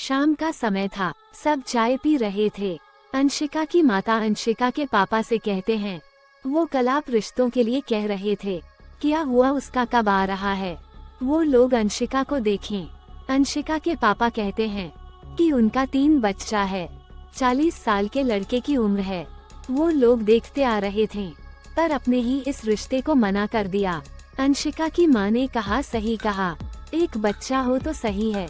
शाम का समय था, सब चाय पी रहे थे। अंशिका की माता अंशिका के पापा से कहते हैं, वो कल आप रिश्तों के लिए कह रहे थे, क्या हुआ, उसका कब आ रहा है? वो लोग अंशिका को देखें। अंशिका के पापा कहते हैं कि उनका 3 बच्चा है, 40 साल के लड़के की उम्र है। वो लोग देखते आ रहे थे, पर अपने ही इस रिश्ते को मना कर दिया। अंशिका की माँ ने कहा, सही कहा, एक बच्चा हो तो सही है,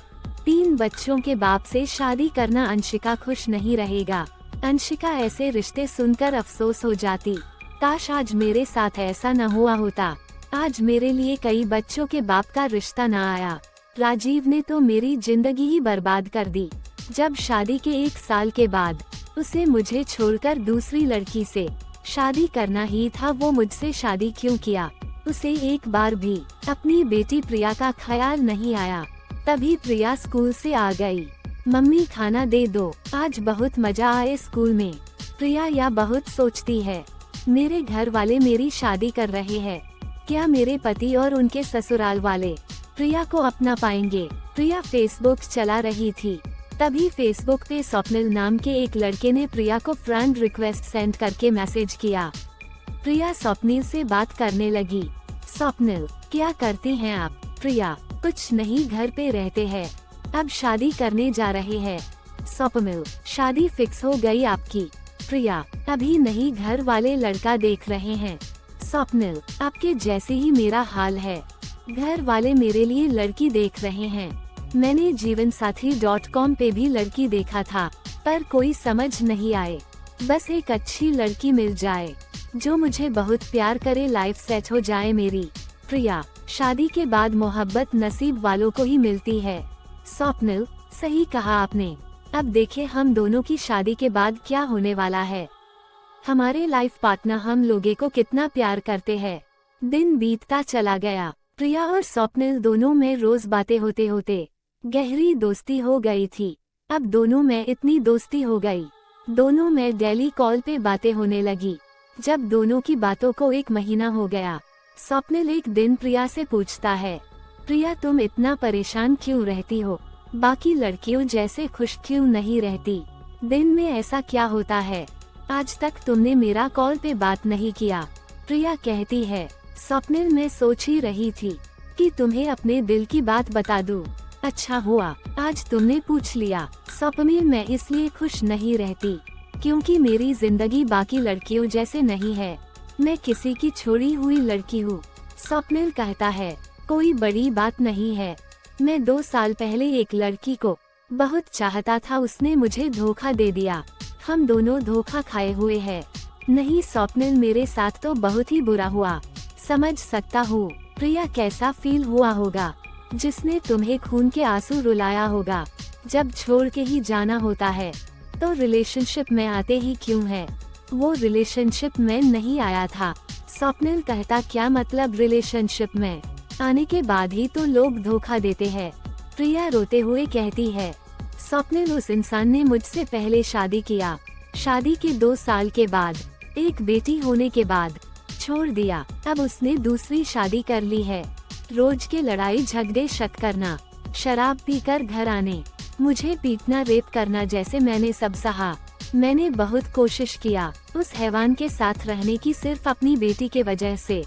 3 बच्चों के बाप से शादी करना। अंशिका खुश नहीं रहेगा। अंशिका ऐसे रिश्ते सुनकर अफसोस हो जाती, काश आज मेरे साथ ऐसा न हुआ होता, आज मेरे लिए कई बच्चों के बाप का रिश्ता न आया। राजीव ने तो मेरी जिंदगी ही बर्बाद कर दी। जब शादी के 1 साल के बाद उसे मुझे छोड़कर दूसरी लड़की से शादी करना ही था, वो मुझसे शादी क्यों किया? उसे एक बार भी अपनी बेटी प्रिया का ख्याल नहीं आया। तभी प्रिया स्कूल से आ गई। मम्मी खाना दे दो, आज बहुत मजा आए स्कूल में। प्रिया या बहुत सोचती है, मेरे घर वाले मेरी शादी कर रहे हैं, क्या मेरे पति और उनके ससुराल वाले प्रिया को अपना पाएंगे? प्रिया फेसबुक चला रही थी, तभी फेसबुक पे स्वप्निल नाम के एक लड़के ने प्रिया को फ्रेंड रिक्वेस्ट सेंड करके मैसेज किया। प्रिया स्वप्निल से बात करने लगी। स्वप्निल, क्या करती हैं आप? प्रिया, कुछ नहीं, घर पे रहते हैं, अब शादी करने जा रहे हैं। स्वप्निल, शादी फिक्स हो गई आपकी? प्रिया, अभी नहीं, घर वाले लड़का देख रहे हैं। स्वप्निल, आपके जैसे ही मेरा हाल है, घर वाले मेरे लिए लड़की देख रहे हैं। मैंने जीवनसाथी.com पे भी लड़की देखा था, पर कोई समझ नहीं आए। बस एक अच्छी लड़की मिल जाए जो मुझे बहुत प्यार करे, लाइफ सेट हो जाए मेरी। प्रिया, शादी के बाद मोहब्बत नसीब वालों को ही मिलती है। स्वप्निल, सही कहा आपने। अब देखे हम दोनों की शादी के बाद क्या होने वाला है। हमारे लाइफ पार्टनर हम लोगों को कितना प्यार करते हैं। दिन बीतता चला गया। प्रिया और स्वप्निल दोनों में रोज बातें होते होते गहरी दोस्ती हो गई थी। अब दोनों में इतनी दोस्ती हो गई, दोनों में डेली कॉल पे बातें होने लगी। जब दोनों की बातों को 1 महीना हो गया, स्वप्निल एक दिन प्रिया से पूछता है, प्रिया तुम इतना परेशान क्यों रहती हो? बाकी लड़कियों जैसे खुश क्यों नहीं रहती? दिन में ऐसा क्या होता है? आज तक तुमने मेरा कॉल पे बात नहीं किया। प्रिया कहती है, स्वप्निल मैं सोच ही रही थी कि तुम्हें अपने दिल की बात बता दूं। अच्छा हुआ आज तुमने पूछ लिया। स्वप्निल, मैं इसलिए खुश नहीं रहती क्योंकि मेरी जिंदगी बाकी लड़कियों जैसे नहीं है, मैं किसी की छोड़ी हुई लड़की हूँ। स्वप्निल कहता है, कोई बड़ी बात नहीं है, मैं 2 साल पहले एक लड़की को बहुत चाहता था, उसने मुझे धोखा दे दिया, हम दोनों धोखा खाए हुए हैं। नहीं स्वप्निल, मेरे साथ तो बहुत ही बुरा हुआ, समझ सकता हूँ प्रिया कैसा फील हुआ होगा, जिसने तुम्हें खून के आंसू रुलाया होगा। जब छोड़ के ही जाना होता है तो रिलेशनशिप में आते ही क्यों है? वो रिलेशनशिप में नहीं आया था। स्वप्निल कहता, क्या मतलब रिलेशनशिप में आने के बाद ही तो लोग धोखा देते हैं। प्रिया रोते हुए कहती है, स्वप्निल उस इंसान ने मुझसे पहले शादी किया, शादी के 2 साल के बाद, एक बेटी होने के बाद छोड़ दिया, अब उसने दूसरी शादी कर ली है। रोज के लड़ाई झगड़े, शक करना, शराब पीकर घर आने, मुझे पीटना, रेप करना, जैसे मैंने सब सहा। मैंने बहुत कोशिश किया उस हैवान के साथ रहने की, सिर्फ अपनी बेटी के वजह से।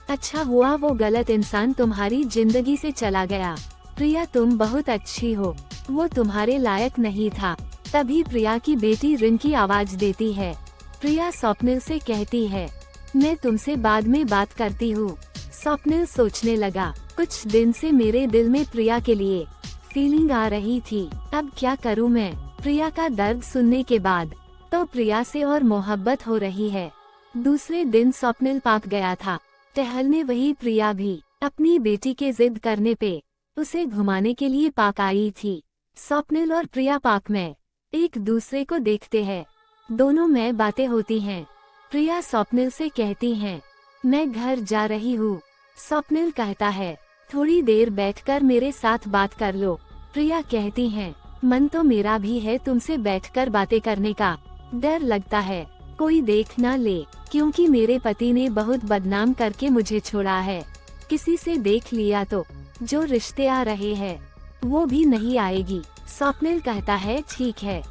अच्छा हुआ वो गलत इंसान तुम्हारी जिंदगी से चला गया। प्रिया तुम बहुत अच्छी हो, वो तुम्हारे लायक नहीं था। तभी प्रिया की बेटी रिंकी आवाज देती है। प्रिया स्वप्निल से कहती है, मैं तुमसे बाद में बात करती हूँ। स्वप्निल सोचने लगा, कुछ दिन से मेरे दिल में प्रिया के लिए फीलिंग आ रही थी, अब क्या करूँ मैं? प्रिया का दर्द सुनने के बाद तो प्रिया से और मोहब्बत हो रही है। दूसरे दिन स्वप्निल पार्क गया था टहलने, वही प्रिया भी अपनी बेटी के जिद करने पे उसे घुमाने के लिए पार्क आई थी। स्वप्निल और प्रिया पार्क में एक दूसरे को देखते हैं, दोनों में बातें होती हैं। प्रिया स्वप्निल से कहती हैं, मैं घर जा रही हूँ। स्वप्निल कहता है, थोड़ी देर बैठकर मेरे साथ बात कर लो। प्रिया कहती हैं, मन तो मेरा भी है तुमसे बैठकर बातें करने का, डर लगता है कोई देख ना ले, क्योंकि मेरे पति ने बहुत बदनाम करके मुझे छोड़ा है। किसी से देख लिया तो जो रिश्ते आ रहे हैं वो भी नहीं आएगी। स्वप्निल कहता है ठीक है।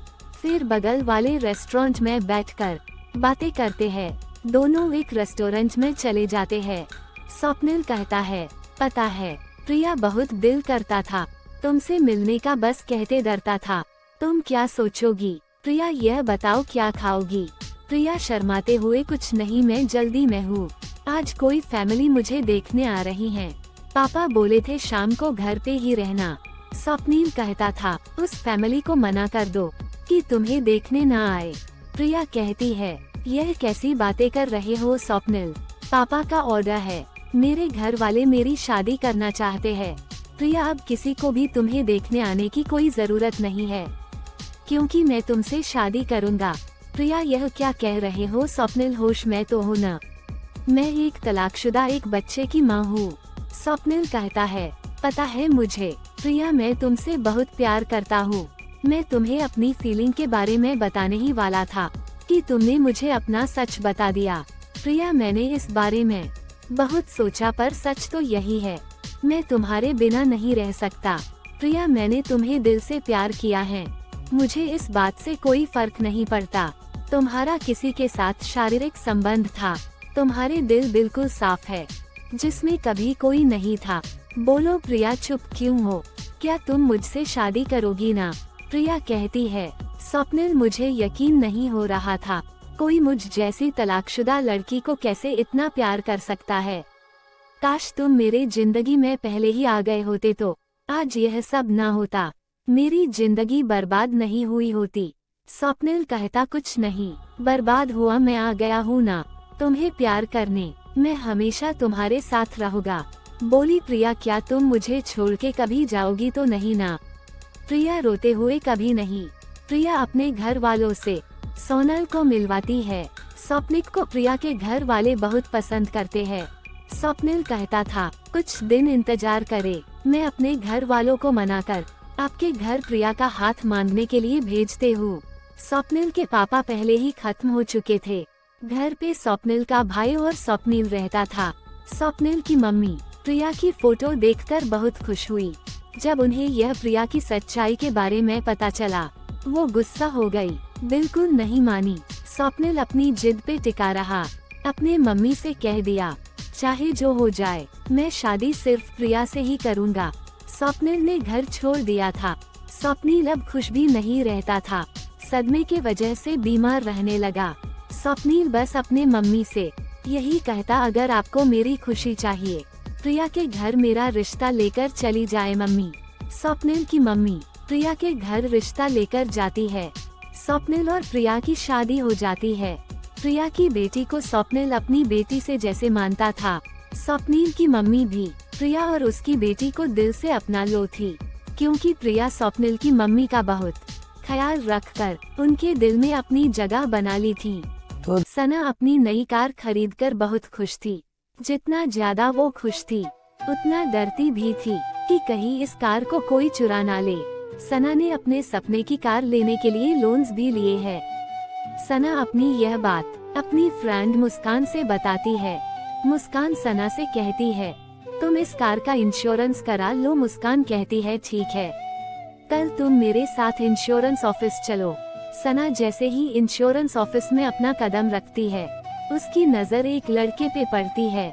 फिर बगल वाले रेस्टोरेंट में बैठकर बातें करते हैं। दोनों एक रेस्टोरेंट में चले जाते हैं। स्वप्निल कहता है पता है प्रिया बहुत दिल करता था तुमसे मिलने का, बस कहते डरता था तुम क्या सोचोगी। प्रिया यह बताओ क्या खाओगी। प्रिया शर्माते हुए कुछ नहीं, मैं जल्दी में हूँ, आज कोई फैमिली मुझे देखने आ रही है। पापा बोले थे शाम को घर पे ही रहना। स्वप्निल कहता था उस फैमिली को मना कर दो कि तुम्हें देखने ना आए। प्रिया कहती है यह कैसी बातें कर रहे हो स्वप्निल, पापा का ऑर्डर है, मेरे घर वाले मेरी शादी करना चाहते हैं। प्रिया अब किसी को भी तुम्हें देखने आने की कोई जरूरत नहीं है क्योंकि मैं तुमसे शादी करूंगा। प्रिया यह क्या कह रहे हो स्वप्निल, होश में तो हो ना, मैं एक तलाकशुदा एक बच्चे की माँ हूँ। स्वप्निल कहता है पता है मुझे प्रिया, मैं तुमसे बहुत प्यार करता हूँ। मैं तुम्हें अपनी फीलिंग के बारे में बताने ही वाला था कि तुमने मुझे अपना सच बता दिया। प्रिया मैंने इस बारे में बहुत सोचा पर सच तो यही है, मैं तुम्हारे बिना नहीं रह सकता। प्रिया मैंने तुम्हें दिल से प्यार किया है, मुझे इस बात से कोई फर्क नहीं पड़ता तुम्हारा किसी के साथ शारीरिक संबंध था। तुम्हारे दिल बिल्कुल साफ है जिसमें कभी कोई नहीं था। बोलो प्रिया चुप क्यों हो, क्या तुम मुझसे शादी करोगी ना। प्रिया कहती है स्वप्निल मुझे यकीन नहीं हो रहा था, कोई मुझ जैसी तलाकशुदा लड़की को कैसे इतना प्यार कर सकता है। काश तुम मेरे जिंदगी में पहले ही आ गए होते तो आज यह सब ना होता, मेरी जिंदगी बर्बाद नहीं हुई होती। स्वप्निल कहता कुछ नहीं बर्बाद हुआ, मैं आ गया हूँ ना तुम्हें प्यार करने, मैं हमेशा तुम्हारे साथ रहूंगा। बोली प्रिया क्या तुम मुझे छोड़ के कभी जाओगी तो नहीं ना। प्रिया रोते हुए कभी नहीं। प्रिया अपने घर वालों से सोनल को मिलवाती है। स्वप्निल को प्रिया के घर वाले बहुत पसंद करते हैं। स्वप्निल कहता था कुछ दिन इंतजार करे, मैं अपने घर वालों को मनाकर आपके घर प्रिया का हाथ मांगने के लिए भेजते हूँ। स्वप्निल के पापा पहले ही खत्म हो चुके थे। घर पे स्वप्निल का भाई और स्वप्निल रहता था। स्वप्निल की मम्मी प्रिया की फोटो देखकर बहुत खुश हुई। जब उन्हें यह प्रिया की सच्चाई के बारे में पता चला वो गुस्सा हो गई, बिल्कुल नहीं मानी। स्वप्निल अपनी जिद पे टिका रहा, अपने मम्मी से कह दिया चाहे जो हो जाए मैं शादी सिर्फ प्रिया से ही करूँगा। स्वप्निल ने घर छोड़ दिया था। स्वप्निल अब खुश भी नहीं रहता था, सदमे के वजह से बीमार रहने लगा। स्वप्निल बस अपने मम्मी से यही कहता अगर आपको मेरी खुशी चाहिए प्रिया के घर मेरा रिश्ता लेकर चली जाए मम्मी। स्वप्निल की मम्मी प्रिया के घर रिश्ता लेकर जाती है। स्वप्निल और प्रिया की शादी हो जाती है। प्रिया की बेटी को स्वप्निल अपनी बेटी से जैसे मानता था। स्वप्निल की मम्मी भी प्रिया और उसकी बेटी को दिल से अपना लो थी क्योंकि प्रिया स्वप्निल की मम्मी का बहुत ख्याल रखकर उनके दिल में अपनी जगह बना ली थी। सना अपनी नई कार खरीदकर बहुत खुश थी। जितना ज्यादा वो खुश थी उतना डरती भी थी कि कहीं इस कार को कोई चुरा ना ले। सना ने अपने सपने की कार लेने के लिए लोन्स भी लिए हैं। सना अपनी यह बात अपनी फ्रेंड मुस्कान से बताती है। मुस्कान सना से कहती है तुम इस कार का इंश्योरेंस करा लो। मुस्कान कहती है ठीक है, कल तुम मेरे साथ इंश्योरेंस ऑफिस चलो। सना जैसे ही इंश्योरेंस ऑफिस में अपना कदम रखती है उसकी नजर एक लड़के पे पड़ती है।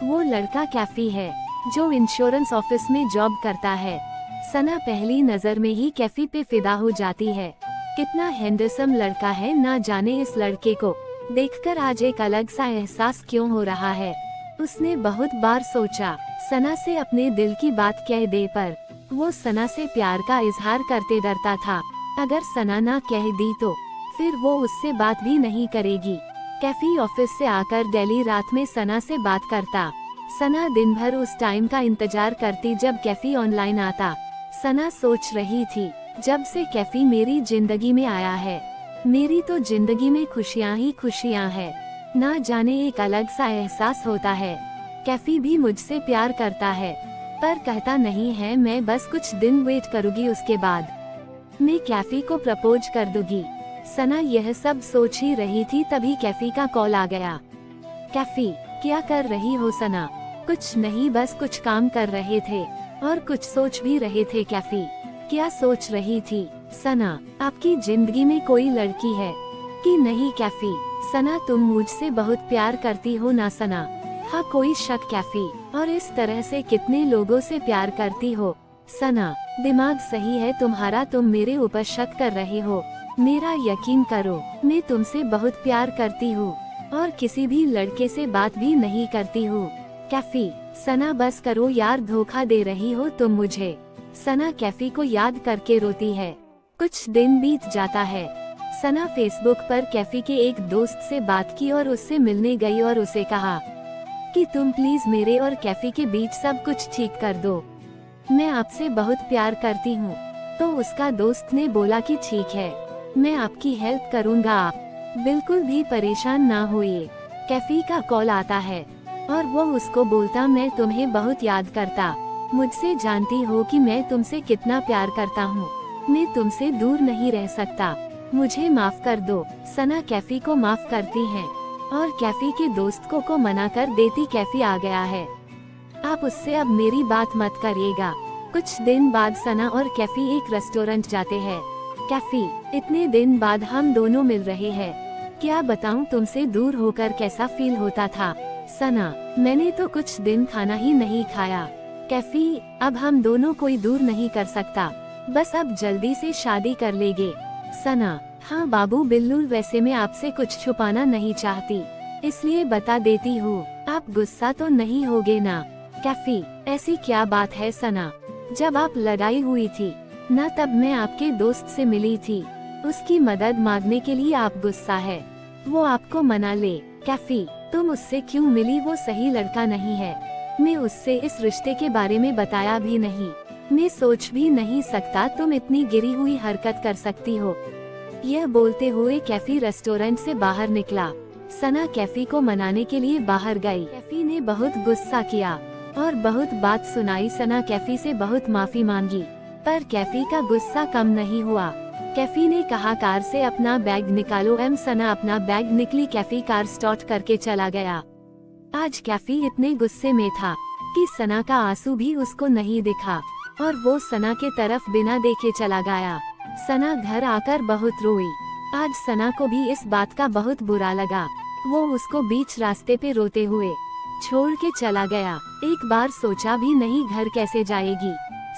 वो लड़का कैफी है जो इंश्योरेंस ऑफिस में जॉब करता है। सना पहली नजर में ही कैफी पे फिदा हो जाती है। कितना हैंडसम लड़का है, ना जाने इस लड़के को देखकर आज एक अलग सा एहसास क्यों हो रहा है। उसने बहुत बार सोचा सना से अपने दिल की बात कह दे, पर वो सना से प्यार का इजहार करते डरता था। अगर सना ना कह दी तो फिर वो उससे बात भी नहीं करेगी। कैफी ऑफिस से आकर डेली रात में सना से बात करता। सना दिन भर उस टाइम का इंतजार करती जब कैफी ऑनलाइन आता। सना सोच रही थी जब से कैफी मेरी जिंदगी में आया है मेरी तो जिंदगी में खुशियाँ ही खुशियाँ है। ना जाने एक अलग सा एहसास होता है। कैफी भी मुझसे प्यार करता है पर कहता नहीं है। मैं बस कुछ दिन वेट करूँगी, उसके बाद मैं कैफी को प्रपोज कर दूंगी। सना यह सब सोच ही रही थी तभी कैफी का कॉल आ गया। कैफी क्या कर रही हो सना? कुछ नहीं, बस कुछ काम कर रहे थे और कुछ सोच भी रहे थे। कैफी क्या सोच रही थी? सना, आपकी जिंदगी में कोई लड़की है कि नहीं कैफी? सना, तुम मुझसे बहुत प्यार करती हो ना सना? हाँ, कोई शक कैफी? और इस तरह से कितने लोगों से प्यार करती हो? सना, दिमाग सही है तुम्हारा, तुम मेरे ऊपर शक कर रहे हो। मेरा यकीन करो, मैं तुमसे बहुत प्यार करती हूँ और किसी भी लड़के से बात भी नहीं करती हूँ। कैफी, सना बस करो यार, धोखा दे रही हो तुम मुझे। सना कैफी को याद करके रोती है। कुछ दिन बीत जाता है। सना फेसबुक पर कैफी के एक दोस्त से बात की और उससे मिलने गई और उसे कहा कि तुम प्लीज मेरे और कैफी के बीच सब कुछ ठीक कर दो, मैं आपसे बहुत प्यार करती हूँ। तो उसका दोस्त ने बोला कि ठीक है, मैं आपकी हेल्प करूँगा, आप बिल्कुल भी परेशान ना होइए। कैफी का कॉल आता है और वो उसको बोलता, मैं तुम्हें बहुत याद करता, मुझसे जानती हो कि मैं तुमसे कितना प्यार करता हूँ, मैं तुमसे दूर नहीं रह सकता, मुझे माफ कर दो। सना कैफी को माफ करती है और कैफी के दोस्त को मना कर देती। कैफी आ गया है, आप उससे अब मेरी बात मत करिएगा। कुछ दिन बाद सना और कैफी एक रेस्टोरेंट जाते हैं। कैफी, इतने दिन बाद हम दोनों मिल रहे हैं, क्या बताऊं तुमसे दूर होकर कैसा फील होता था। सना, मैंने तो कुछ दिन खाना ही नहीं खाया। कैफी, अब हम दोनों कोई दूर नहीं कर सकता, बस अब जल्दी से शादी कर लेंगे। सना, हाँ बाबू बिल्लू, वैसे मैं आपसे कुछ छुपाना नहीं चाहती, इसलिए बता देती हूँ, आप गुस्सा तो नहीं होगे ना? कैफी, ऐसी क्या बात है सना, जब आप लड़ाई हुई थी ना तब मैं आपके दोस्त से मिली थी, उसकी मदद मांगने के लिए आप गुस्सा है, वो आपको मना ले। कैफी, तुम उससे क्यों मिली? वो सही लड़का नहीं है, मैं उससे इस रिश्ते के बारे में बताया भी नहीं, मैं सोच भी नहीं सकता तुम इतनी गिरी हुई हरकत कर सकती हो। यह बोलते हुए कैफी रेस्टोरेंट से बाहर निकला। सना कैफी को मनाने के लिए बाहर गई। कैफी ने बहुत गुस्सा किया और बहुत बात सुनाई। सना कैफी से बहुत माफी मांगी, पर कैफी का गुस्सा कम नहीं हुआ। कैफी ने कहा, कार से अपना बैग निकालो। सना अपना बैग निकली। कैफी कार स्टार्ट करके चला गया। आज कैफी इतने गुस्से में था कि सना का आंसू भी उसको नहीं दिखा और वो सना के तरफ बिना देखे चला गया। सना घर आकर बहुत रोई। आज सना को भी इस बात का बहुत बुरा लगा। वो उसको बीच रास्ते पे रोते हुए छोड़ के चला गया। एक बार सोचा भी नहीं घर कैसे जाएगी।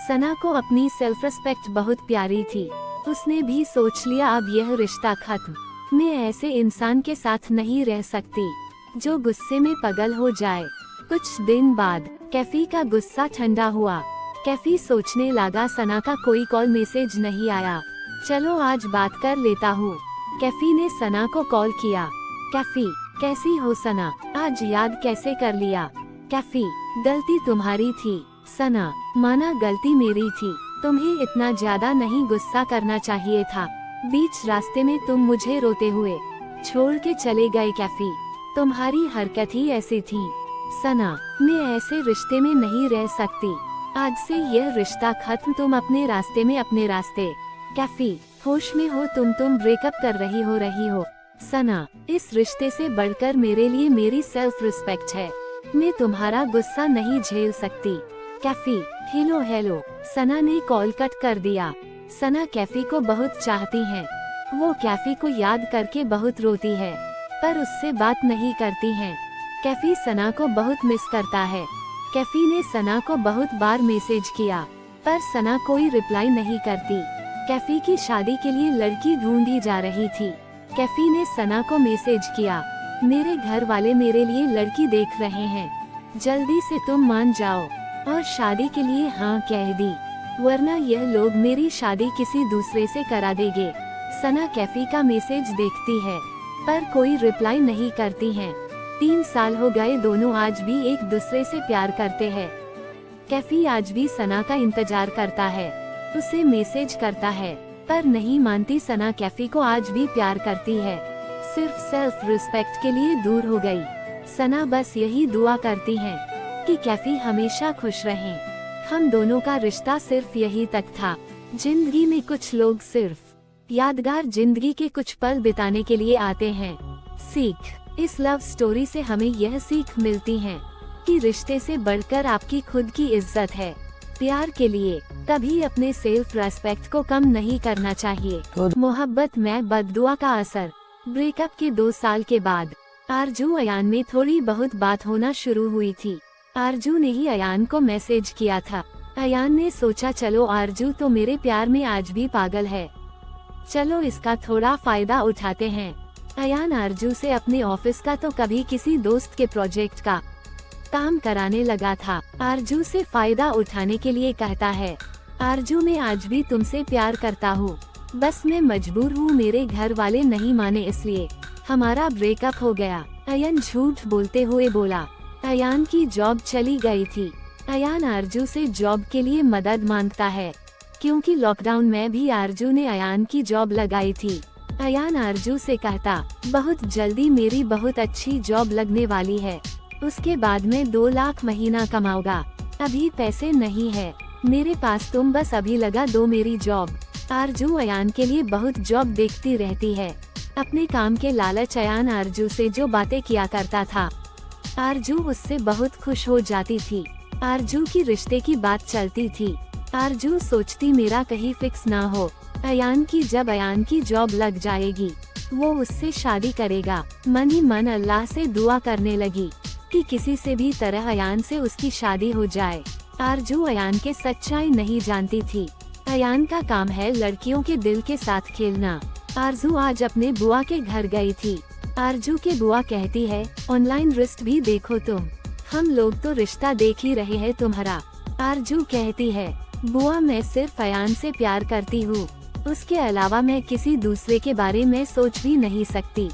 सना को अपनी सेल्फ रिस्पेक्ट बहुत प्यारी थी। उसने भी सोच लिया अब यह रिश्ता खत्म, मैं ऐसे इंसान के साथ नहीं रह सकती जो गुस्से में पागल हो जाए। कुछ दिन बाद कैफी का गुस्सा ठंडा हुआ। कैफी सोचने लगा, सना का कोई कॉल मैसेज नहीं आया, चलो आज बात कर लेता हूँ। कैफी ने सना को कॉल किया। कैफी, कैसी हो सना, आज याद कैसे कर लिया? कैफी, गलती तुम्हारी थी। सना, माना गलती मेरी थी, तुम्हें इतना ज्यादा नहीं गुस्सा करना चाहिए था। बीच रास्ते में तुम मुझे रोते हुए छोड़ के चले गए। कैफी, तुम्हारी हरकत ही ऐसी थी। सना, मैं ऐसे रिश्ते में नहीं रह सकती, आज से यह रिश्ता खत्म, तुम अपने रास्ते में अपने रास्ते। कैफी, होश में हो तुम ब्रेकअप कर रही हो। सना, इस रिश्ते से बढ़कर मेरे लिए मेरी सेल्फ रिस्पेक्ट है, मैं तुम्हारा गुस्सा नहीं झेल सकती। कैफी, हेलो। सना ने कॉल कट कर दिया। सना कैफी को बहुत चाहती है, वो कैफी को याद करके बहुत रोती है, पर उससे बात नहीं करती है। कैफी सना को बहुत मिस करता है। कैफी ने सना को बहुत बार मैसेज किया, पर सना कोई रिप्लाई नहीं करती। कैफी की शादी के लिए लड़की ढूंढी जा रही थी। कैफी ने सना को मैसेज किया, मेरे घर वाले मेरे लिए लड़की देख रहे हैं, जल्दी से तुम मान जाओ और शादी के लिए हाँ कह दी, वरना यह लोग मेरी शादी किसी दूसरे से करा देंगे। सना कैफी का मैसेज देखती है, पर कोई रिप्लाई नहीं करती है। 3 साल हो गए, दोनों आज भी एक दूसरे से प्यार करते हैं। कैफी आज भी सना का इंतजार करता है, उसे मैसेज करता है, पर नहीं मानती। सना कैफी को आज भी प्यार करती है, सिर्फ सेल्फ रिस्पेक्ट के लिए दूर हो गई। सना बस यही दुआ करती है कि कैफी हमेशा खुश रहे। हम दोनों का रिश्ता सिर्फ यही तक था। जिंदगी में कुछ लोग सिर्फ यादगार जिंदगी के कुछ पल बिताने के लिए आते हैं। सीख, इस लव स्टोरी से हमें यह सीख मिलती है कि रिश्ते से बढ़कर आपकी खुद की इज्जत है। प्यार के लिए कभी अपने सेल्फ रेस्पेक्ट को कम नहीं करना चाहिए। मोहब्बत में बददुआ का असर। ब्रेकअप के 2 साल के बाद आरजू अयान में थोड़ी बहुत बात होना शुरू हुई थी। आरजू ने ही अयान को मैसेज किया था। अयान ने सोचा चलो आरजू तो मेरे प्यार में आज भी पागल है, चलो इसका थोड़ा फायदा उठाते हैं। अयान आरजू से अपने ऑफिस का तो कभी किसी दोस्त के प्रोजेक्ट का काम कराने लगा था। आरजू से फायदा उठाने के लिए कहता है, आरजू मैं आज भी तुमसे प्यार करता हूँ, बस मैं मजबूर हूँ, मेरे घर वाले नहीं माने इसलिए हमारा ब्रेकअप हो गया। अयान झूठ बोलते हुए बोला। अयान की जॉब चली गई थी। अयान आरजू से जॉब के लिए मदद मांगता है क्योंकि लॉकडाउन में भी आरजू ने अयान की जॉब लगाई थी। अयान आरजू से कहता, बहुत जल्दी मेरी बहुत अच्छी जॉब लगने वाली है, उसके बाद मैं 2 लाख महीना कमाऊंगा, अभी पैसे नहीं है मेरे पास, तुम बस अभी लगा दो मेरी जॉब। आरजू अयान के लिए बहुत जॉब देखती रहती है। अपने काम के लालच अयान आरजू से जो बातें किया करता था, आरजू उससे बहुत खुश हो जाती थी। आरजू की रिश्ते की बात चलती थी। आरजू सोचती मेरा कहीं फिक्स ना हो अयान की, जब अयान की जॉब लग जाएगी वो उससे शादी करेगा। मन ही मन अल्लाह से दुआ करने लगी कि किसी से भी तरह अयान से उसकी शादी हो जाए। आरजू अयान के सच्चाई नहीं जानती थी। अयान का काम है लड़कियों के दिल के साथ खेलना। आरजू आज अपने बुआ के घर गई थी। आरजू के बुआ कहती है, ऑनलाइन रिश्त भी देखो तुम, हम लोग तो रिश्ता देख ही रहे हैं तुम्हारा। आरजू कहती है, बुआ मैं सिर्फ अयान से प्यार करती हूँ, उसके अलावा मैं किसी दूसरे के बारे में सोच भी नहीं सकती।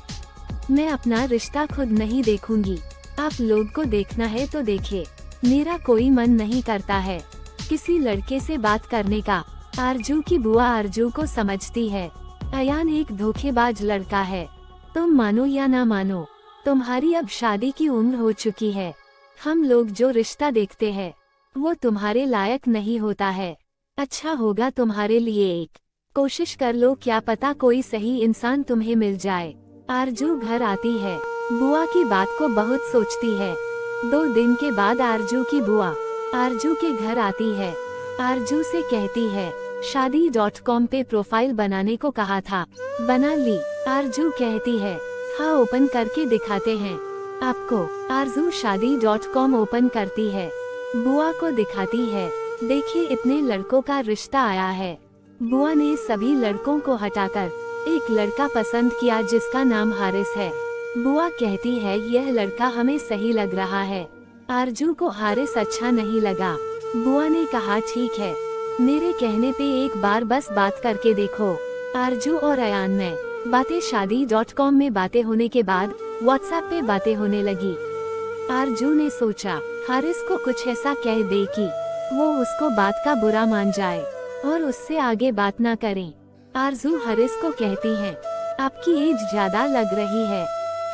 मैं अपना रिश्ता खुद नहीं देखूंगी, आप लोग को देखना है तो देखे, मेरा कोई मन नहीं करता है किसी लड़के से बात करने का। आरजू की बुआ आरजू को समझती है, अयान एक धोखेबाज लड़का है, तुम मानो या ना मानो तुम्हारी अब शादी की उम्र हो चुकी है, हम लोग जो रिश्ता देखते हैं वो तुम्हारे लायक नहीं होता है, अच्छा होगा तुम्हारे लिए एक कोशिश कर लो, क्या पता कोई सही इंसान तुम्हें मिल जाए। आरजू घर आती है, बुआ की बात को बहुत सोचती है। 2 दिन के बाद आरजू की बुआ आरजू के घर आती है। आरजू से कहती है, शादी.com पे प्रोफाइल बनाने को कहा था, बना ली। आरजू कहती है, हाँ ओपन करके दिखाते हैं आपको। आरजू शादी.com ओपन करती है, बुआ को दिखाती है, देखिए इतने लड़कों का रिश्ता आया है। बुआ ने सभी लड़कों को हटाकर एक लड़का पसंद किया जिसका नाम हारिस है। बुआ कहती है, यह लड़का हमें सही लग रहा है। आरजू को हारिस अच्छा नहीं लगा। बुआ ने कहा, ठीक है, मेरे कहने पे एक बार बस बात करके देखो। आरजू और अयान में बातें शादी.com में बातें होने के बाद व्हाट्सएप पे बातें होने लगी। आरजू ने सोचा हारिस को कुछ ऐसा कह दे कि वो उसको बात का बुरा मान जाए और उससे आगे बात ना करें। आरजू हारिस को कहती है, आपकी एज ज्यादा लग रही है।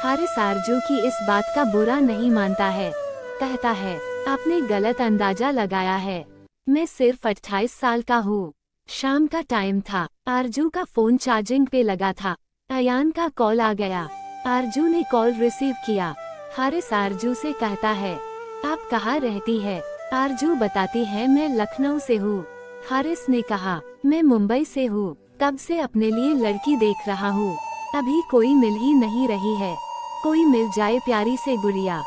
हारिस आरजू की इस बात का बुरा नहीं मानता है, कहता है, आपने गलत अंदाजा लगाया है, मैं सिर्फ 28 साल का हूँ। शाम का टाइम था, आरजू का फोन चार्जिंग पे लगा था। अयान का कॉल आ गया। आरजू ने कॉल रिसीव किया। हारिस आरजू से कहता है, आप कहाँ रहती है? आरजू बताती है, मैं लखनऊ से हूँ। हारिस ने कहा, मैं मुंबई से हूँ, कब से अपने लिए लड़की देख रहा हूँ, अभी कोई मिल ही नहीं रही है, कोई मिल जाए प्यारी से गुड़िया।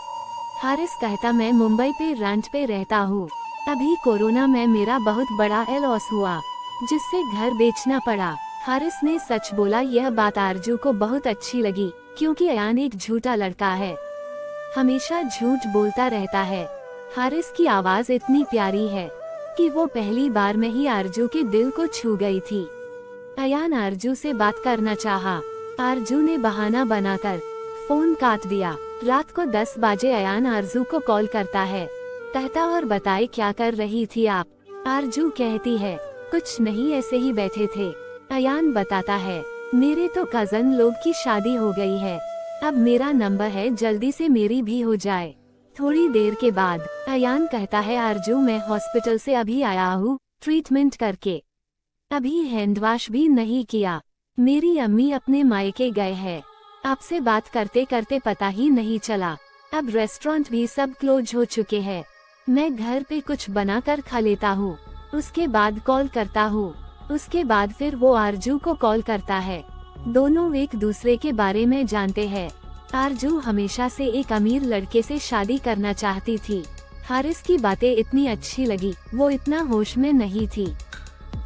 हारिस कहता, मैं मुंबई पे रेंट पे रहता हूँ, अभी कोरोना में मेरा बहुत बड़ा लॉस हुआ जिससे घर बेचना पड़ा। हारिस ने सच बोला। यह बात आरजू को बहुत अच्छी लगी क्योंकि अयान एक झूठा लड़का है, हमेशा झूठ बोलता रहता है। हारिस की आवाज इतनी प्यारी है कि वो पहली बार में ही आरजू के दिल को छू गई थी। अयान आरजू से बात करना चाहा। आरजू ने बहाना बनाकर फोन काट दिया। रात को 10 बजे अयान आरजू को कॉल करता है, कहता, और बताए क्या कर रही थी आप? आरजू कहती है, कुछ नहीं, ऐसे ही बैठे थे। अयान बताता है, मेरे तो कजन लोग की शादी हो गई है, अब मेरा नंबर है, जल्दी से मेरी भी हो जाए। थोड़ी देर के बाद अयान कहता है, आरजू मैं हॉस्पिटल से अभी आया हूँ ट्रीटमेंट करके, अभी हैंड वॉश भी नहीं किया, मेरी अम्मी अपने मायके गए हैं, आपसे बात करते करते पता ही नहीं चला, अब रेस्टोरेंट भी सब क्लोज हो चुके हैं, मैं घर पे कुछ बना कर खा लेता हूँ। उसके बाद कॉल करता हूँ। उसके बाद फिर वो आरजू को कॉल करता है। दोनों एक दूसरे के बारे में जानते हैं। आरजू हमेशा से एक अमीर लड़के से शादी करना चाहती थी। हारिस की बातें इतनी अच्छी लगी, वो इतना होश में नहीं थी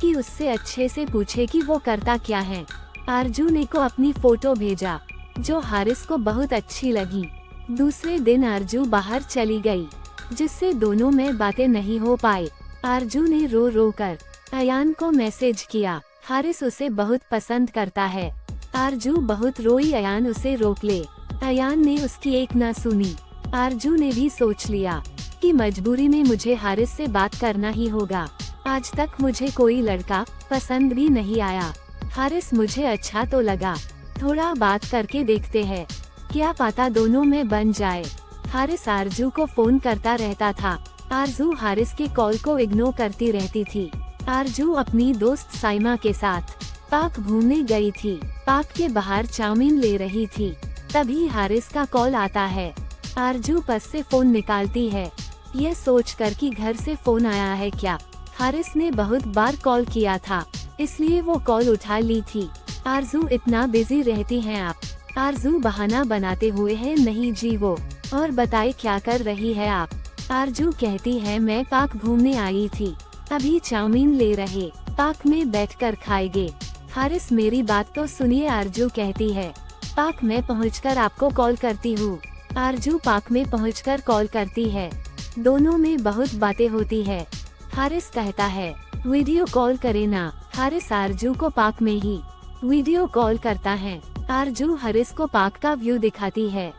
कि उससे अच्छे से पूछे कि वो करता क्या है। आरजू ने को अपनी फोटो भेजा जो हारिस को बहुत अच्छी लगी। दूसरे दिन आरजू बाहर चली गई, जिससे दोनों में बातें नहीं हो पाई। आरजू ने रो रो कर अयान को मैसेज किया। हारिस उसे बहुत पसंद करता है। आरजू बहुत रोई, अयान उसे रोक ले। अयान ने उसकी एक न सुनी। आरजू ने भी सोच लिया कि मजबूरी में मुझे हारिस से बात करना ही होगा। आज तक मुझे कोई लड़का पसंद भी नहीं आया। हारिस मुझे अच्छा तो लगा, थोड़ा बात करके देखते हैं, क्या पता दोनों में बन जाए। हारिस आरजू को फोन करता रहता था। आरजू हारिस के कॉल को इग्नोर करती रहती थी। आरजू अपनी दोस्त साइमा के साथ पार्क घूमने गई थी। पार्क के बाहर चाउमीन ले रही थी, तभी हारिस का कॉल आता है। आरजू पर्स से फोन निकालती है, यह सोचकर कि घर से फोन आया है क्या। हारिस ने बहुत बार कॉल किया था, इसलिए वो कॉल उठा ली थी। आरजू इतना बिजी रहती हैं आप। आरजू बहाना बनाते हुए है, नहीं जी वो, और बताए क्या कर रही है आप। आरजू कहती है मैं पार्क घूमने आई थी, अभी चाउमीन ले रहे, पार्क में बैठकर खाएंगे। हारिस मेरी बात तो सुनिए, आरजू कहती है। पार्क में पहुंचकर आपको कॉल करती हूँ। आरजू पार्क में पहुंचकर कॉल करती है। दोनों में बहुत बातें होती है। हारिस कहता है वीडियो कॉल करे ना। हारिस आरजू को पार्क में ही वीडियो कॉल करता है। आरजू हारिस को पार्क का व्यू दिखाती है।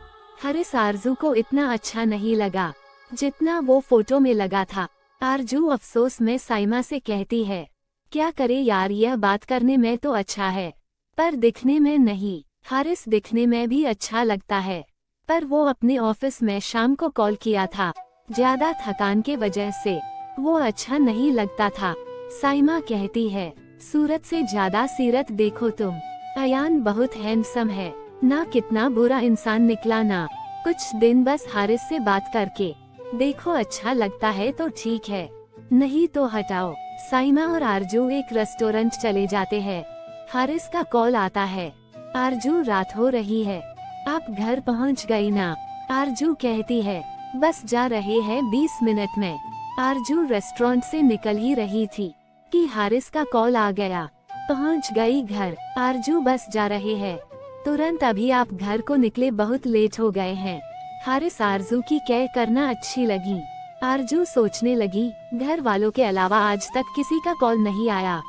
हारिस आरजू को इतना अच्छा नहीं लगा जितना वो फोटो में लगा था। आरजू अफसोस में साइमा से कहती है क्या करे यार, यह बात करने में तो अच्छा है पर दिखने में नहीं। हारिस दिखने में भी अच्छा लगता है, पर वो अपने ऑफिस में शाम को कॉल किया था, ज्यादा थकान के वजह से वो अच्छा नहीं लगता था। साइमा कहती है सूरत से ज्यादा सीरत देखो तुम। अयान बहुत हैंडसम है ना, कितना बुरा इंसान निकला ना। कुछ दिन बस हारिस से बात करके देखो, अच्छा लगता है तो ठीक है, नहीं तो हटाओ। साइमा और आरजू एक रेस्टोरेंट चले जाते हैं। हारिस का कॉल आता है, आरजू रात हो रही है, आप घर पहुंच गई ना। आरजू कहती है बस जा रहे हैं 20 मिनट में। आरजू रेस्टोरेंट से निकल ही रही थी कि हारिस का कॉल आ गया। पहुंच गई घर। आरजू बस जा रहे हैं, तुरंत अभी आप घर को निकले, बहुत लेट हो गए हैं। हारिस आरजू की केयर करना अच्छी लगी। आरजू सोचने लगी घर वालों के अलावा आज तक किसी का कॉल नहीं आया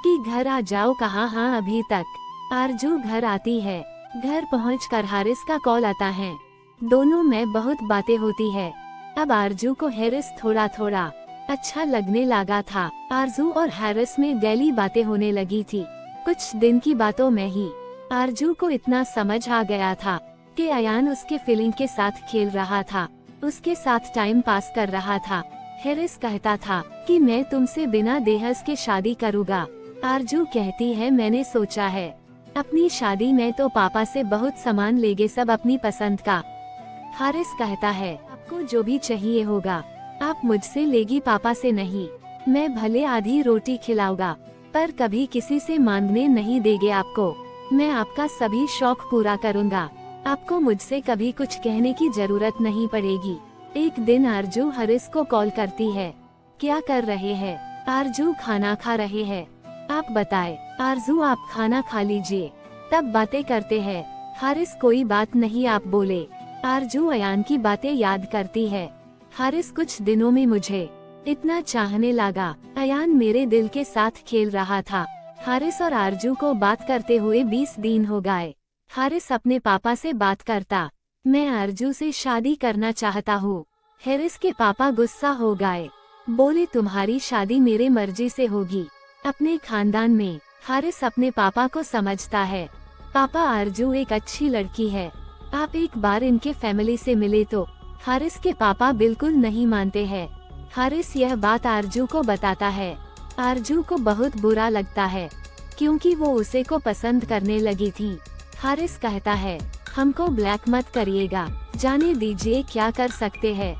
कि घर आ जाओ, कहाँ हाँ अभी तक। आरजू घर आती है। घर पहुंचकर हारिस का कॉल आता है। दोनों में बहुत बातें होती है। अब आरजू को हारिस थोड़ा थोड़ा अच्छा लगने लगा था। आरजू और हारिस में डेली बातें होने लगी थी। कुछ दिन की बातों में ही आरजू को इतना समझ आ गया था कि अयान उसके फीलिंग के साथ खेल रहा था, उसके साथ टाइम पास कर रहा था। हारिस कहता था कि मैं तुमसे बिना दहेज के शादी करूँगा। आरजू कहती है मैंने सोचा है अपनी शादी में तो पापा से बहुत सामान लेंगे, सब अपनी पसंद का। हारिस कहता है आपको जो भी चाहिए होगा आप मुझसे लेगी, पापा से नहीं। मैं भले आधी रोटी खिलाऊंगा पर कभी किसी से मांगने नहीं देंगे आपको। मैं आपका सभी शौक पूरा करूंगा, आपको मुझसे कभी कुछ कहने की जरूरत नहीं पड़ेगी। एक दिन आरजू हारिस को कॉल करती है, क्या कर रहे हैं? आरजू खाना खा रहे हैं, आप बताएं। आरजू आप खाना खा लीजिए तब बातें करते हैं। हारिस कोई बात नहीं आप बोले। आरजू अयान की बातें याद करती है। हारिस कुछ दिनों में मुझे इतना चाहने लगा, अयान मेरे दिल के साथ खेल रहा था। हारिस और आरजू को बात करते हुए 20 दिन हो गए। हारिस अपने पापा से बात करता, मैं आरजू से शादी करना चाहता हूँ। हारिस के पापा गुस्सा हो गए, बोले तुम्हारी शादी मेरे मर्जी से होगी, अपने खानदान में। हारिस अपने पापा को समझता है, पापा आरजू एक अच्छी लड़की है, आप एक बार इनके फैमिली से मिले तो। हारिस के पापा बिल्कुल नहीं मानते हैं। हारिस यह बात आरजू को बताता है। आरजू को बहुत बुरा लगता है क्योंकि वो उसे को पसंद करने लगी थी। हारिस कहता है हमको ब्लैक मत करिएगा, जाने दीजिए क्या कर सकते हैं,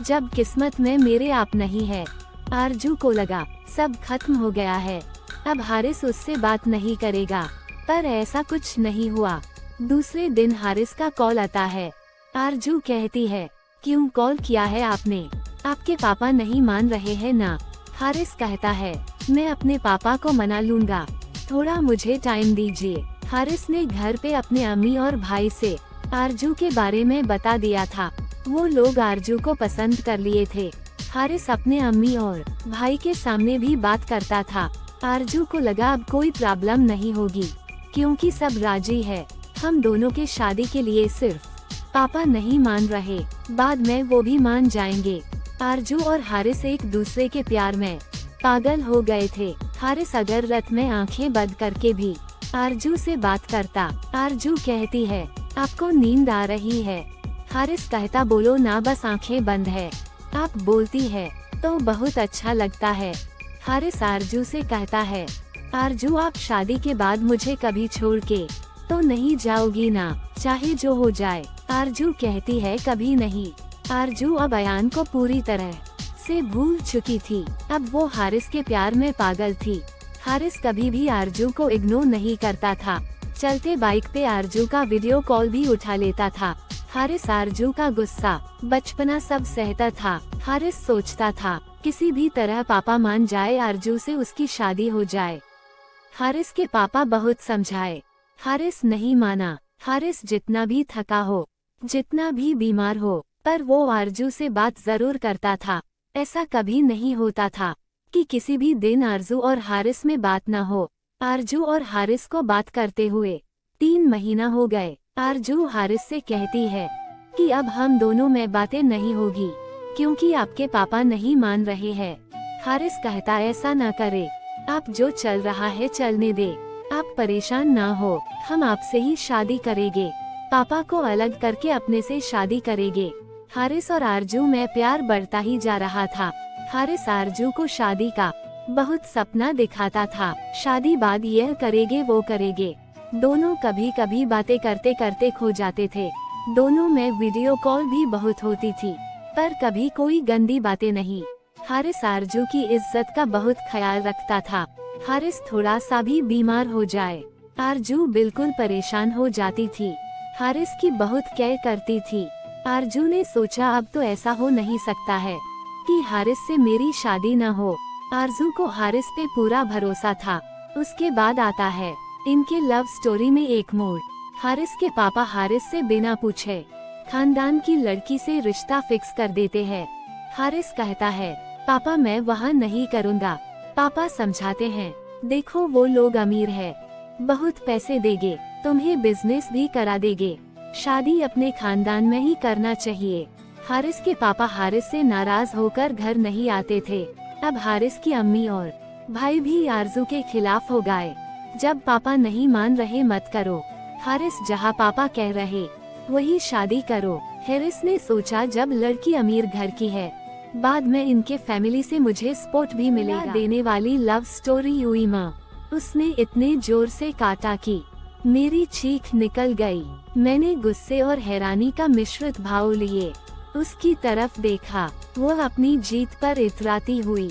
जब किस्मत में मेरे आप नहीं है। आरजू को लगा सब खत्म हो गया है, अब हारिस उससे बात नहीं करेगा, पर ऐसा कुछ नहीं हुआ। दूसरे दिन हारिस का कॉल आता है। आरजू कहती है, क्यों कॉल किया है आपने? आपके पापा नहीं मान रहे हैं ना? हारिस कहता है, मैं अपने पापा को मना लूंगा, थोड़ा मुझे टाइम दीजिए। हारिस ने घर पे अपने अम्मी और भाई से आरजू के बारे में बता दिया था। वो लोग आरजू को पसंद कर लिए थे। हारिस अपने अम्मी और भाई के सामने भी बात करता था। आरजू को लगा अब कोई प्रॉब्लम नहीं होगी, क्योंकि सब राजी है। हम दोनों के शादी के लिए सिर्फ पापा नहीं मान रहे, बाद में वो भी मान जाएंगे। आरजू और हारिस एक दूसरे के प्यार में पागल हो गए थे। हारिस अगर रात में आंखें बंद करके भी आरजू से बात करता। आरजू कहती है, आपको नींद आ रही है? हारिस कहता, बोलो ना, बस आंखें बंद है। आप बोलती है तो बहुत अच्छा लगता है। हारिस आरजू से कहता है, आरजू आप शादी के बाद मुझे कभी छोड़ के तो नहीं जाओगी ना, चाहे जो हो जाए? आरजू कहती है, कभी नहीं। आरजू अब अयान को पूरी तरह से भूल चुकी थी। अब वो हारिस के प्यार में पागल थी। हारिस कभी भी आरजू को इग्नोर नहीं करता था। चलते बाइक पे आरजू का वीडियो कॉल भी उठा लेता था। हारिस आरजू का गुस्सा, बचपना सब सहता था। हारिस सोचता था किसी भी तरह पापा मान जाए, आरजू से उसकी शादी हो जाए। हारिस के पापा बहुत समझाए, हारिस नहीं माना। हारिस जितना भी थका हो, जितना भी बीमार हो, पर वो आरजू से बात जरूर करता था। ऐसा कभी नहीं होता था कि किसी भी दिन आरजू और हारिस में बात न हो। आरजू और हारिस को बात करते हुए 3 महीना हो गए। आरजू हारिस से कहती है कि अब हम दोनों में बातें नहीं होगी, क्योंकि आपके पापा नहीं मान रहे हैं। हारिस कहता, ऐसा न करे, आप जो चल रहा है चलने दे, आप परेशान ना हो, हम आपसे ही शादी करेंगे, पापा को अलग करके अपने से शादी करेंगे। हारिस और आरजू में प्यार बढ़ता ही जा रहा था। हारिस आरजू को शादी का बहुत सपना दिखाता था। शादी बाद यह करेंगे वो करेंगे। दोनों कभी कभी बातें करते करते खो जाते थे। दोनों में वीडियो कॉल भी बहुत होती थी, पर कभी कोई गंदी बातें नहीं। हारिस आरजू की इज्जत का बहुत ख्याल रखता था। हारिस थोड़ा सा भी बीमार हो जाए, आरजू बिल्कुल परेशान हो जाती थी। हारिस की बहुत केयर करती थी। आरजू ने सोचा अब तो ऐसा हो नहीं सकता है कि हारिस से मेरी शादी न हो। आरजू को हारिस पे पूरा भरोसा था। उसके बाद आता है इनके लव स्टोरी में एक मोड़। हारिस के पापा हारिस से बिना पूछे खानदान की लड़की से रिश्ता फिक्स कर देते हैं। हारिस कहता है, पापा मैं वहाँ नहीं करूँगा। पापा समझाते हैं, देखो वो लोग अमीर है, बहुत पैसे देंगे, तुम्हें बिजनेस भी करा देंगे, शादी अपने खानदान में ही करना चाहिए। हारिस के पापा हारिस से नाराज होकर घर नहीं आते थे। अब हारिस की अम्मी और भाई भी आरजू के खिलाफ हो गए। जब पापा नहीं मान रहे मत करो, हारिस जहाँ पापा कह रहे वही शादी करो। हारिस ने सोचा जब लड़की अमीर घर की है, बाद में इनके फैमिली से मुझे सपोर्ट भी मिलेगा। देने वाली लव स्टोरी हुई माँ। उसने इतने जोर से काटा कि मेरी चीख निकल गई। मैंने गुस्से और हैरानी का मिश्रित भाव लिए उसकी तरफ देखा। वो अपनी जीत पर इतराती हुई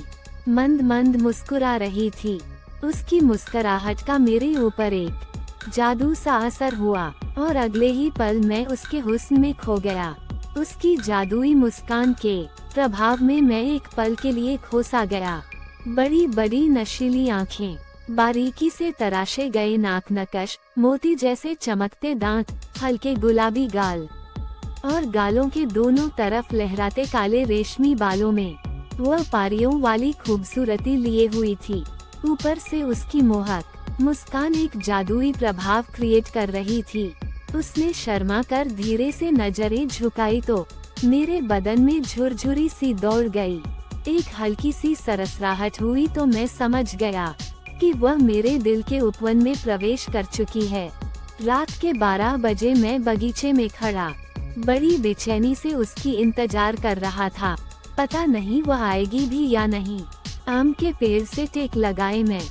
मंद मंद मुस्कुरा रही थी। उसकी मुस्कुराहट का मेरे ऊपर एक जादू सा असर हुआ और अगले ही पल मैं उसके हुस्न में खो गया। उसकी जादुई मुस्कान के प्रभाव में मैं एक पल के लिए खो सा गया। बड़ी बड़ी नशीली आँखें, बारीकी से तराशे गए नाक नकश, मोती जैसे चमकते दांत, हल्के गुलाबी गाल और गालों के दोनों तरफ लहराते काले रेशमी बालों में वह पारियों वाली खूबसूरती लिए हुई थी। ऊपर से उसकी मोहक मुस्कान एक जादुई प्रभाव क्रिएट कर रही थी। उसने शर्मा कर धीरे से नजरें झुकाई तो मेरे बदन में झुरझुरी सी दौड़ गई। एक हल्की सी सरसराहट हुई तो मैं समझ गया कि वह मेरे दिल के उपवन में प्रवेश कर चुकी है। रात के 12 बजे मैं बगीचे में खड़ा बड़ी बेचैनी से उसकी इंतजार कर रहा था। पता नहीं वह आएगी भी या नहीं। आम के पेड़ से टेक लगाए मैं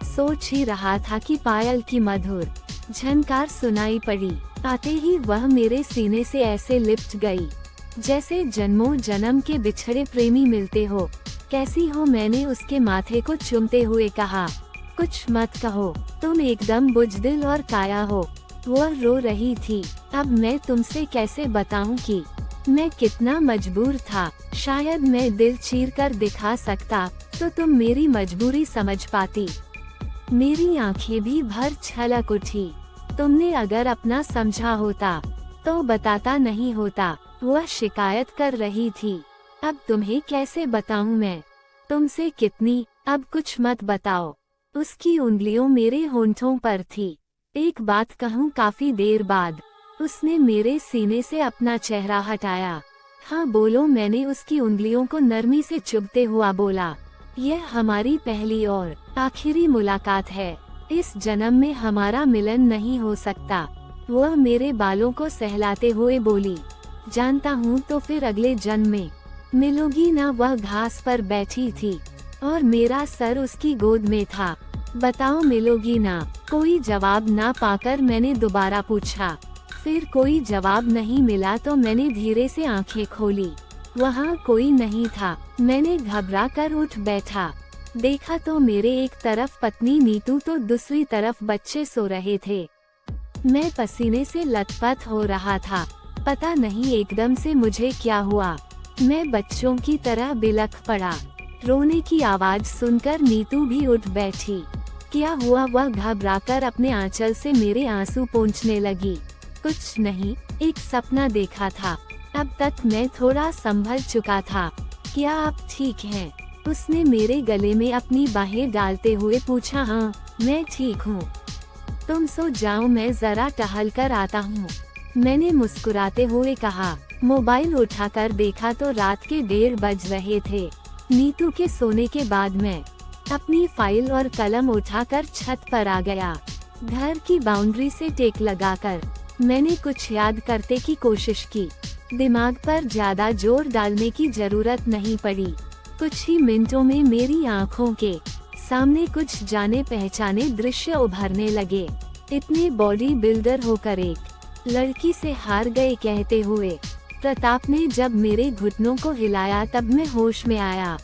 सोच ही रहा था कि पायल की मधुर झनकार सुनाई पड़ी। आते ही वह मेरे सीने से ऐसे लिपट गई जैसे जन्मों जन्म के बिछड़े प्रेमी मिलते हो। कैसी हो, मैंने उसके माथे को चूमते हुए कहा। कुछ मत कहो, तुम एकदम बुजदिल और काया हो। वह रो रही थी। अब मैं तुमसे कैसे बताऊं कि मैं कितना मजबूर था। शायद मैं दिल चीर कर दिखा सकता तो तुम मेरी मजबूरी समझ पाती। मेरी आंखें भी भर छलक उठी। तुमने अगर अपना समझा होता तो बताता नहीं होता। वह शिकायत कर रही थी। अब तुम्हें कैसे बताऊं मैं तुमसे कितनी। अब कुछ मत बताओ। उसकी उंगलियों मेरे होंठों पर थी। एक बात कहूं, काफी देर बाद उसने मेरे सीने से अपना चेहरा हटाया। हाँ बोलो, मैंने उसकी उंगलियों को नरमी से चुभते हुआ बोला। यह हमारी पहली और आखिरी मुलाकात है। इस जन्म में हमारा मिलन नहीं हो सकता। वह मेरे बालों को सहलाते हुए बोली। जानता हूँ, तो फिर अगले जन्म में मिलोगी ना। वह घास पर बैठी थी और मेरा सर उसकी गोद में था। बताओ, मिलोगी ना। कोई जवाब ना पाकर मैंने दोबारा पूछा। फिर कोई जवाब नहीं मिला तो मैंने धीरे से आंखें खोली। वहाँ कोई नहीं था। मैंने घबरा कर उठ बैठा। देखा तो मेरे एक तरफ पत्नी नीतू तो दूसरी तरफ बच्चे सो रहे थे। मैं पसीने से लथपथ हो रहा था। पता नहीं एकदम से मुझे क्या हुआ, मैं बच्चों की तरह बिलख पड़ा। रोने की आवाज सुनकर नीतू भी उठ बैठी। क्या हुआ, वह घबराकर अपने आंचल से मेरे आंसू पोंछने लगी। कुछ नहीं, एक सपना देखा था। अब तक मैं थोड़ा संभल चुका था। क्या आप ठीक हैं? उसने मेरे गले में अपनी बाहें डालते हुए पूछा। हाँ, मैं ठीक हूँ। तुम सो जाओ, मैं जरा टहल कर आता हूँ, मैंने मुस्कुराते हुए कहा। मोबाइल उठाकर देखा तो रात के 1:30 बज रहे थे। नीतू के सोने के बाद मैं अपनी फाइल और कलम उठाकर छत पर आ गया। घर की बाउंड्री से टेक लगाकर मैंने कुछ याद करने की कोशिश की। दिमाग पर ज्यादा जोर डालने की जरूरत नहीं पड़ी। कुछ ही मिनटों में मेरी आंखों के सामने कुछ जाने पहचाने दृश्य उभरने लगे। इतने बॉडी बिल्डर होकर एक लड़की से हार गए कहते हुए प्रताप ने जब मेरे घुटनों को हिलाया तब मैं होश में आया।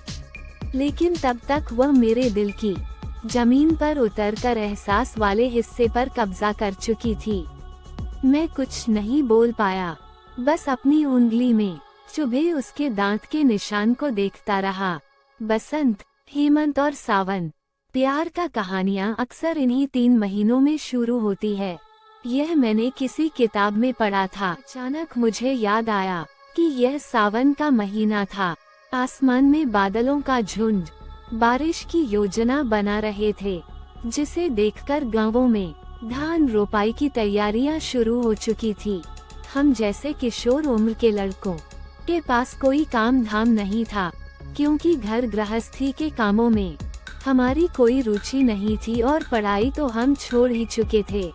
लेकिन तब तक वह मेरे दिल की जमीन पर उतरकर एहसास वाले हिस्से पर कब्जा कर चुकी थी। मैं कुछ नहीं बोल पाया, बस अपनी उंगली में चुभे उसके दांत के निशान को देखता रहा। बसंत, हेमंत और सावन, प्यार का कहानियाँ अक्सर इन्हीं 3 महीनों में शुरू होती है। यह मैंने किसी किताब में पढ़ा था। अचानक मुझे याद आया कि यह सावन का महीना था। आसमान में बादलों का झुंड बारिश की योजना बना रहे थे, जिसे देखकर गांवों में धान रोपाई की तैयारियां शुरू हो चुकी थी। हम जैसे किशोर उम्र के लड़कों के पास कोई काम धाम नहीं था, क्योंकि घर गृहस्थी के कामों में हमारी कोई रुचि नहीं थी और पढ़ाई तो हम छोड़ ही चुके थे।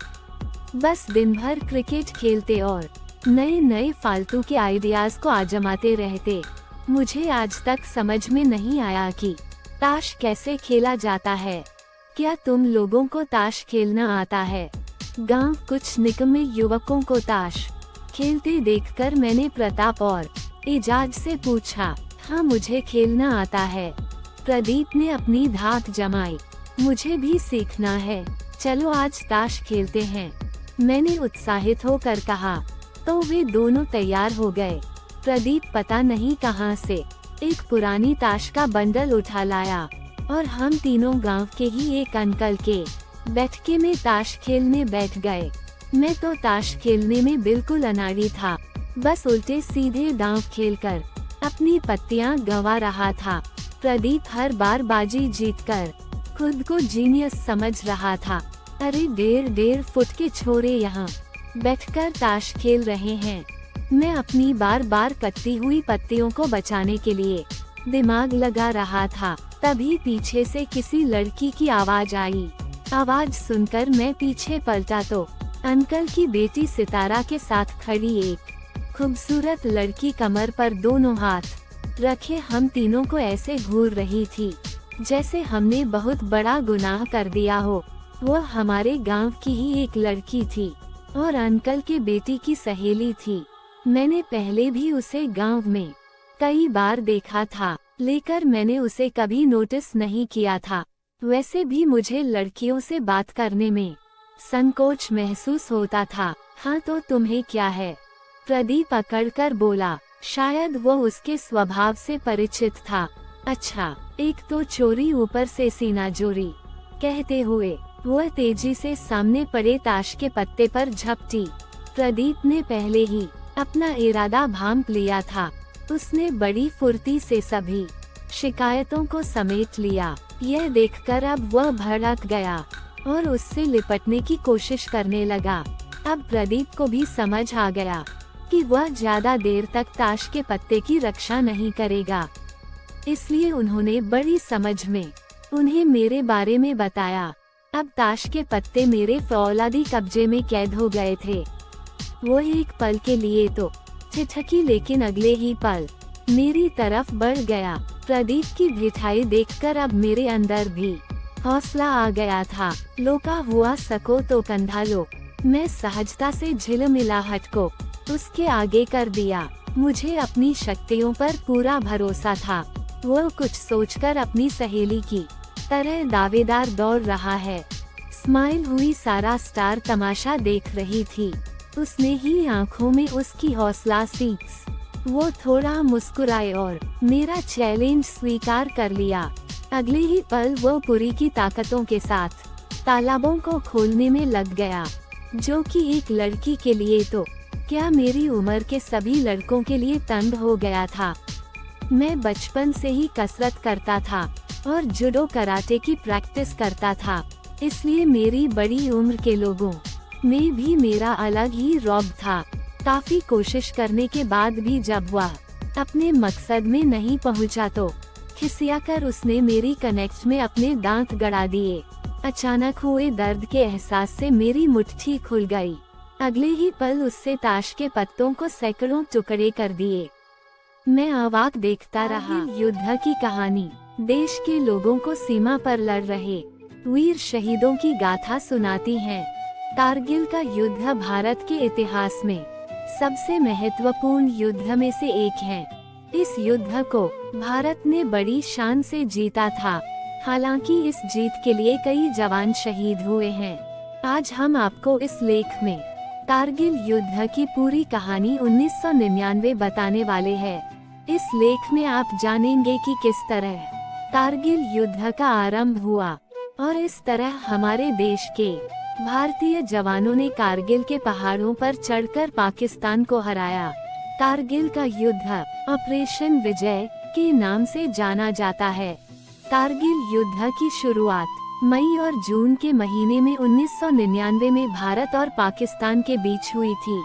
बस दिन भर क्रिकेट खेलते और नए नए फालतू के आइडियाज को आजमाते रहते। मुझे आज तक समझ में नहीं आया कि ताश कैसे खेला जाता है। क्या तुम लोगों को ताश खेलना आता है? गांव कुछ निकम्मे युवकों को ताश खेलते देखकर मैंने प्रताप और एजाज से पूछा। हाँ, मुझे खेलना आता है। प्रदीप ने अपनी धाक जमाई। मुझे भी सीखना है, चलो आज ताश खेलते हैं, मैंने उत्साहित होकर कहा। तो वे दोनों तैयार हो गए। प्रदीप पता नहीं कहां से एक पुरानी ताश का बंडल उठा लाया और हम तीनों गांव के ही एक अंकल के बैठके में ताश खेलने बैठ गए। मैं तो ताश खेलने में बिल्कुल अनाड़ी था, बस उल्टे सीधे दांव खेलकर अपनी पत्तियां गंवा रहा था। प्रदीप हर बार बाजी जीतकर खुद को जीनियस समझ रहा था। अरे 1.5 फुट के छोरे यहाँ बैठकर ताश खेल रहे हैं। मैं अपनी बार बार कटती हुई पत्तियों को बचाने के लिए दिमाग लगा रहा था। तभी पीछे से किसी लड़की की आवाज आई। आवाज सुनकर मैं पीछे पलटा तो अंकल की बेटी सितारा के साथ खड़ी एक खूबसूरत लड़की कमर पर दोनों हाथ रखे हम तीनों को ऐसे घूर रही थी जैसे हमने बहुत बड़ा गुनाह कर दिया हो। वह हमारे गांव की ही एक लड़की थी और अंकल के बेटी की सहेली थी। मैंने पहले भी उसे गांव में कई बार देखा था। लेकर मैंने उसे कभी नोटिस नहीं किया था। वैसे भी मुझे लड़कियों से बात करने में संकोच महसूस होता था। हाँ तो तुम्हें क्या है? प्रदीप अकड़कर बोला। शायद वो उसके स्वभाव से परिचित था। अच्छा, एक तो चोरी ऊपर से सीना जोरी। कहते हुए वह तेजी से सामने पड़े ताश के पत्ते पर झपटी। प्रदीप ने पहले ही अपना इरादा भांप लिया था। उसने बड़ी फुर्ती से सभी शिकायतों को समेट लिया। यह देखकर अब वह भड़क गया और उससे लिपटने की कोशिश करने लगा। अब प्रदीप को भी समझ आ गया कि वह ज्यादा देर तक ताश के पत्ते की रक्षा नहीं करेगा। इसलिए उन्होंने बड़ी समझ में उन्हें मेरे बारे में बताया। अब ताश के पत्ते मेरे फौलादी कब्जे में कैद हो गए थे। वो एक पल के लिए तो ठिठकी, लेकिन अगले ही पल मेरी तरफ बढ़ गया। प्रदीप की ढिठाई देखकर अब मेरे अंदर भी हौसला आ गया था। लोका हुआ सको तो कंधा लो। मैं सहजता से झिलमिलाहट को उसके आगे कर दिया। मुझे अपनी शक्तियों पर पूरा भरोसा था। वो कुछ सोचकर अपनी सहेली की तरह दावेदार दौड़ रहा है। स्माइल हुई सारा स्टार तमाशा देख रही थी। उसने ही आंखों में उसकी हौसला सीख। वो थोड़ा मुस्कुराए और मेरा चैलेंज स्वीकार कर लिया। अगले ही पल वो पूरी की ताकतों के साथ तालाबों को खोलने में लग गया, जो कि एक लड़की के लिए तो क्या मेरी उम्र के सभी लड़कों के लिए तंग हो गया था। मैं बचपन से ही कसरत करता था और जुडो कराटे की प्रैक्टिस करता था, इसलिए मेरी बड़ी उम्र के लोगों में भी मेरा अलग ही रौब था। काफी कोशिश करने के बाद भी जब वह अपने मकसद में नहीं पहुंचा तो खिसियाकर उसने मेरी कनेक्ट में अपने दांत गड़ा दिए। अचानक हुए दर्द के एहसास से मेरी मुट्ठी खुल गई। अगले ही पल उससे ताश के पत्तों को सैकड़ों टुकड़े कर दिए। मैं अवाक देखता रहा। युद्ध की कहानी देश के लोगों को सीमा पर लड़ रहे वीर शहीदों की गाथा सुनाती है। कारगिल का युद्ध भारत के इतिहास में सबसे महत्वपूर्ण युद्ध में से एक है। इस युद्ध को भारत ने बड़ी शान से जीता था। हालांकि इस जीत के लिए कई जवान शहीद हुए हैं। आज हम आपको इस लेख में कारगिल युद्ध की पूरी कहानी 1999 बताने वाले हैं। इस लेख में आप जानेंगे कि किस तरह कारगिल युद्ध का आरंभ हुआ और इस तरह हमारे देश के भारतीय जवानों ने कारगिल के पहाड़ों पर चढ़कर पाकिस्तान को हराया। कारगिल का युद्ध ऑपरेशन विजय के नाम से जाना जाता है। कारगिल युद्ध की शुरुआत मई और जून के महीने में 1999 में भारत और पाकिस्तान के बीच हुई थी।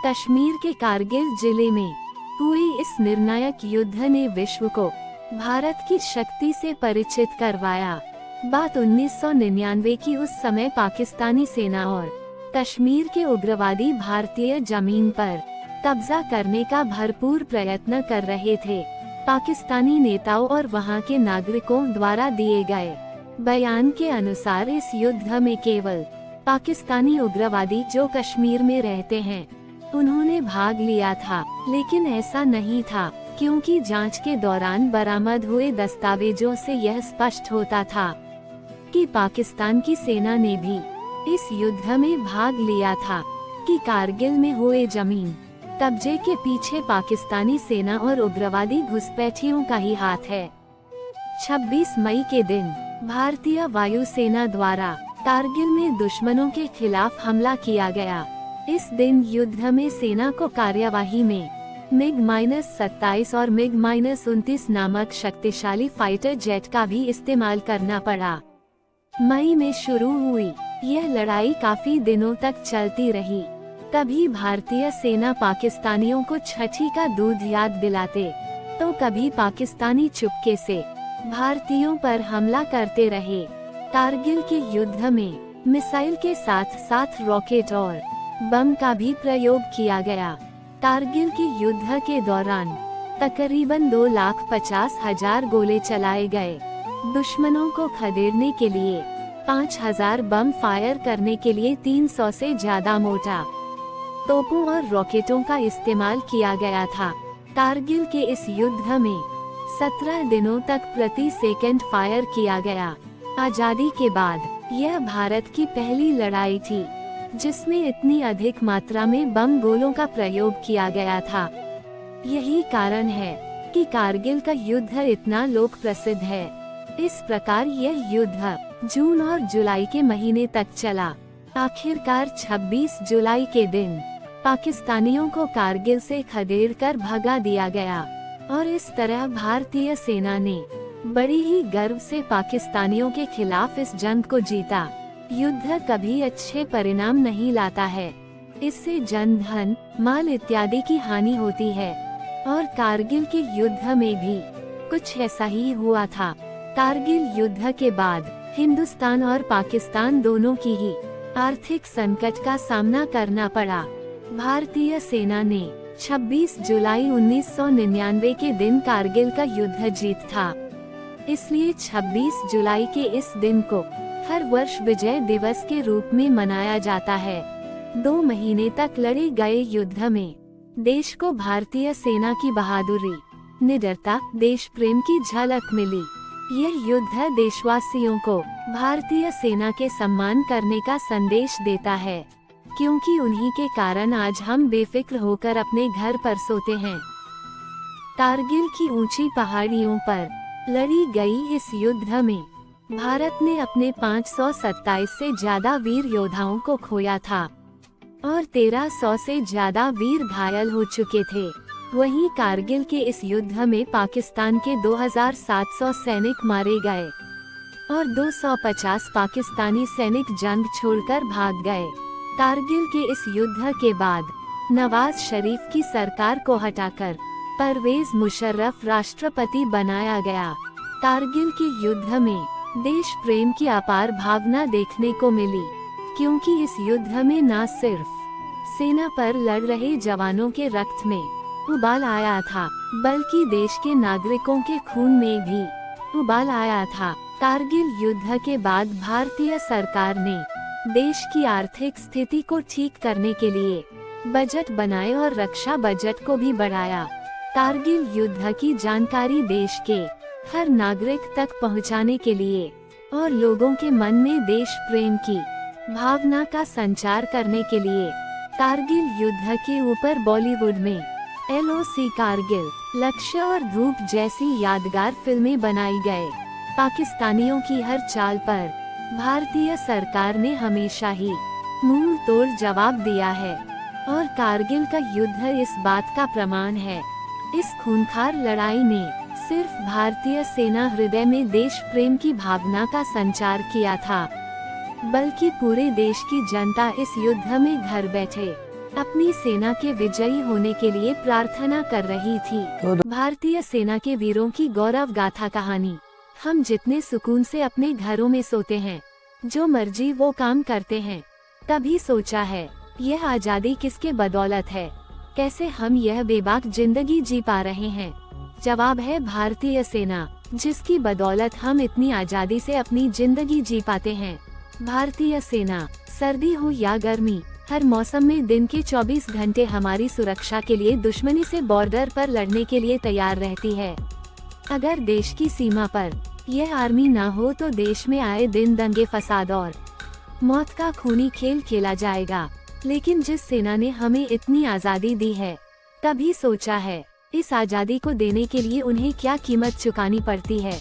कश्मीर के कारगिल जिले में हुई इस निर्णायक युद्ध ने विश्व को भारत की शक्ति से परिचित करवाया। बात 1999 की। उस समय पाकिस्तानी सेना और कश्मीर के उग्रवादी भारतीय जमीन पर कब्जा करने का भरपूर प्रयत्न कर रहे थे। पाकिस्तानी नेताओं और वहां के नागरिकों द्वारा दिए गए बयान के अनुसार इस युद्ध में केवल पाकिस्तानी उग्रवादी जो कश्मीर में रहते हैं उन्होंने भाग लिया था, लेकिन ऐसा नहीं था, क्योंकि जांच के दौरान बरामद हुए दस्तावेजों से यह स्पष्ट होता था कि पाकिस्तान की सेना ने भी इस युद्ध में भाग लिया था। कि कारगिल में हुए जमीन कब्जे के पीछे पाकिस्तानी सेना और उग्रवादी घुसपैठियों का ही हाथ है। 26 मई के दिन भारतीय वायुसेना द्वारा कारगिल में दुश्मनों के खिलाफ हमला किया गया। इस दिन युद्ध में सेना को कार्यवाही में MiG-27 और MiG-29 नामक शक्तिशाली फाइटर जेट का भी इस्तेमाल करना पड़ा। मई में शुरू हुई यह लड़ाई काफी दिनों तक चलती रही। कभी भारतीय सेना पाकिस्तानियों को छठी का दूध याद दिलाते, तो कभी पाकिस्तानी चुपके से भारतीयों पर हमला करते रहे। कारगिल के युद्ध में मिसाइल के साथ साथ रॉकेट और बम का भी प्रयोग किया गया। कारगिल के युद्ध के दौरान तकरीबन 2,50,000 गोले चलाए गए। दुश्मनों को खदेड़ने के लिए 5,000 बम फायर करने के लिए 300 से ज्यादा मोटा तोपों और रॉकेटों का इस्तेमाल किया गया था। कारगिल के इस युद्ध में 17 दिनों तक प्रति सेकंड फायर किया गया। आजादी के बाद यह भारत की पहली लड़ाई थी जिसमें इतनी अधिक मात्रा में बम गोलों का प्रयोग किया गया था। यही कारण है कि कारगिल का युद्ध इतना लोक प्रसिद्ध है। इस प्रकार यह युद्ध जून और जुलाई के महीने तक चला। आखिरकार 26 जुलाई के दिन पाकिस्तानियों को कारगिल से खदेड़कर भगा दिया गया और इस तरह भारतीय सेना ने बड़ी ही गर्व से पाकिस्तानियों के खिलाफ इस जंग को जीता। युद्ध कभी अच्छे परिणाम नहीं लाता है, इससे जन धन माल इत्यादि की हानि होती है और कारगिल के युद्ध में भी कुछ ऐसा ही हुआ था। कारगिल युद्ध के बाद हिंदुस्तान और पाकिस्तान दोनों की ही आर्थिक संकट का सामना करना पड़ा। भारतीय सेना ने 26 जुलाई 1999 के दिन कारगिल का युद्ध जीत था। इसलिए 26 जुलाई के इस दिन को हर वर्ष विजय दिवस के रूप में मनाया जाता है। 2 महीने तक लड़े गए युद्ध में देश को भारतीय सेना की बहादुरी, निडरता, देश प्रेम की झलक मिली। यह युद्ध देशवासियों को भारतीय सेना के सम्मान करने का संदेश देता है, क्योंकि उन्हीं के कारण आज हम बेफिक्र होकर अपने घर पर सोते हैं। कारगिल की ऊंची पहाड़ियों पर लड़ी गई इस युद्ध में भारत ने अपने 527 से ज्यादा वीर योद्धाओं को खोया था और 1300 से ज्यादा वीर घायल हो चुके थे। वहीं कारगिल के इस युद्ध में पाकिस्तान के 2700 सैनिक मारे गए और 250 पाकिस्तानी सैनिक जंग छोड़कर भाग गए। कारगिल के इस युद्ध के बाद नवाज शरीफ की सरकार को हटाकर परवेज मुशर्रफ राष्ट्रपति बनाया गया। कारगिल के युद्ध में देश प्रेम की अपार भावना देखने को मिली, क्योंकि इस युद्ध में न सिर्फ सेना पर लड़ रहे जवानों के रक्त में उबाल आया था, बल्कि देश के नागरिकों के खून में भी उबाल आया था। कारगिल युद्ध के बाद भारतीय सरकार ने देश की आर्थिक स्थिति को ठीक करने के लिए बजट बनाए और रक्षा बजट को भी बढ़ाया। कारगिल युद्ध की जानकारी देश के हर नागरिक तक पहुंचाने के लिए और लोगों के मन में देश प्रेम की भावना का संचार करने के लिए कारगिल युद्ध के ऊपर बॉलीवुड में LOC कारगिल, लक्ष्य और धूप जैसी यादगार फिल्में बनाई गए। पाकिस्तानियों की हर चाल पर भारतीय सरकार ने हमेशा ही मुंह तोड़ जवाब दिया है और कारगिल का युद्ध इस बात का प्रमाण है। इस खूंखार लड़ाई ने सिर्फ भारतीय सेना हृदय में देश प्रेम की भावना का संचार किया था, बल्कि पूरे देश की जनता इस युद्ध में घर बैठे अपनी सेना के विजयी होने के लिए प्रार्थना कर रही थी। भारतीय सेना के वीरों की गौरव गाथा कहानी। हम जितने सुकून से अपने घरों में सोते हैं, जो मर्जी वो काम करते हैं, कभी सोचा है यह आजादी किसके बदौलत है? कैसे हम यह बेबाक जिंदगी जी पा रहे हैं? जवाब है भारतीय सेना, जिसकी बदौलत हम इतनी आजादी से अपनी जिंदगी जी पाते हैं। भारतीय सेना सर्दी हो या गर्मी, हर मौसम में दिन के 24 घंटे हमारी सुरक्षा के लिए दुश्मनी से बॉर्डर पर लड़ने के लिए तैयार रहती है। अगर देश की सीमा पर यह आर्मी ना हो तो देश में आए दिन दंगे फसाद और मौत का खूनी खेल खेला जाएगा। लेकिन जिस सेना ने हमें इतनी आजादी दी है, कभी सोचा है इस आजादी को देने के लिए उन्हें क्या कीमत चुकानी पड़ती है?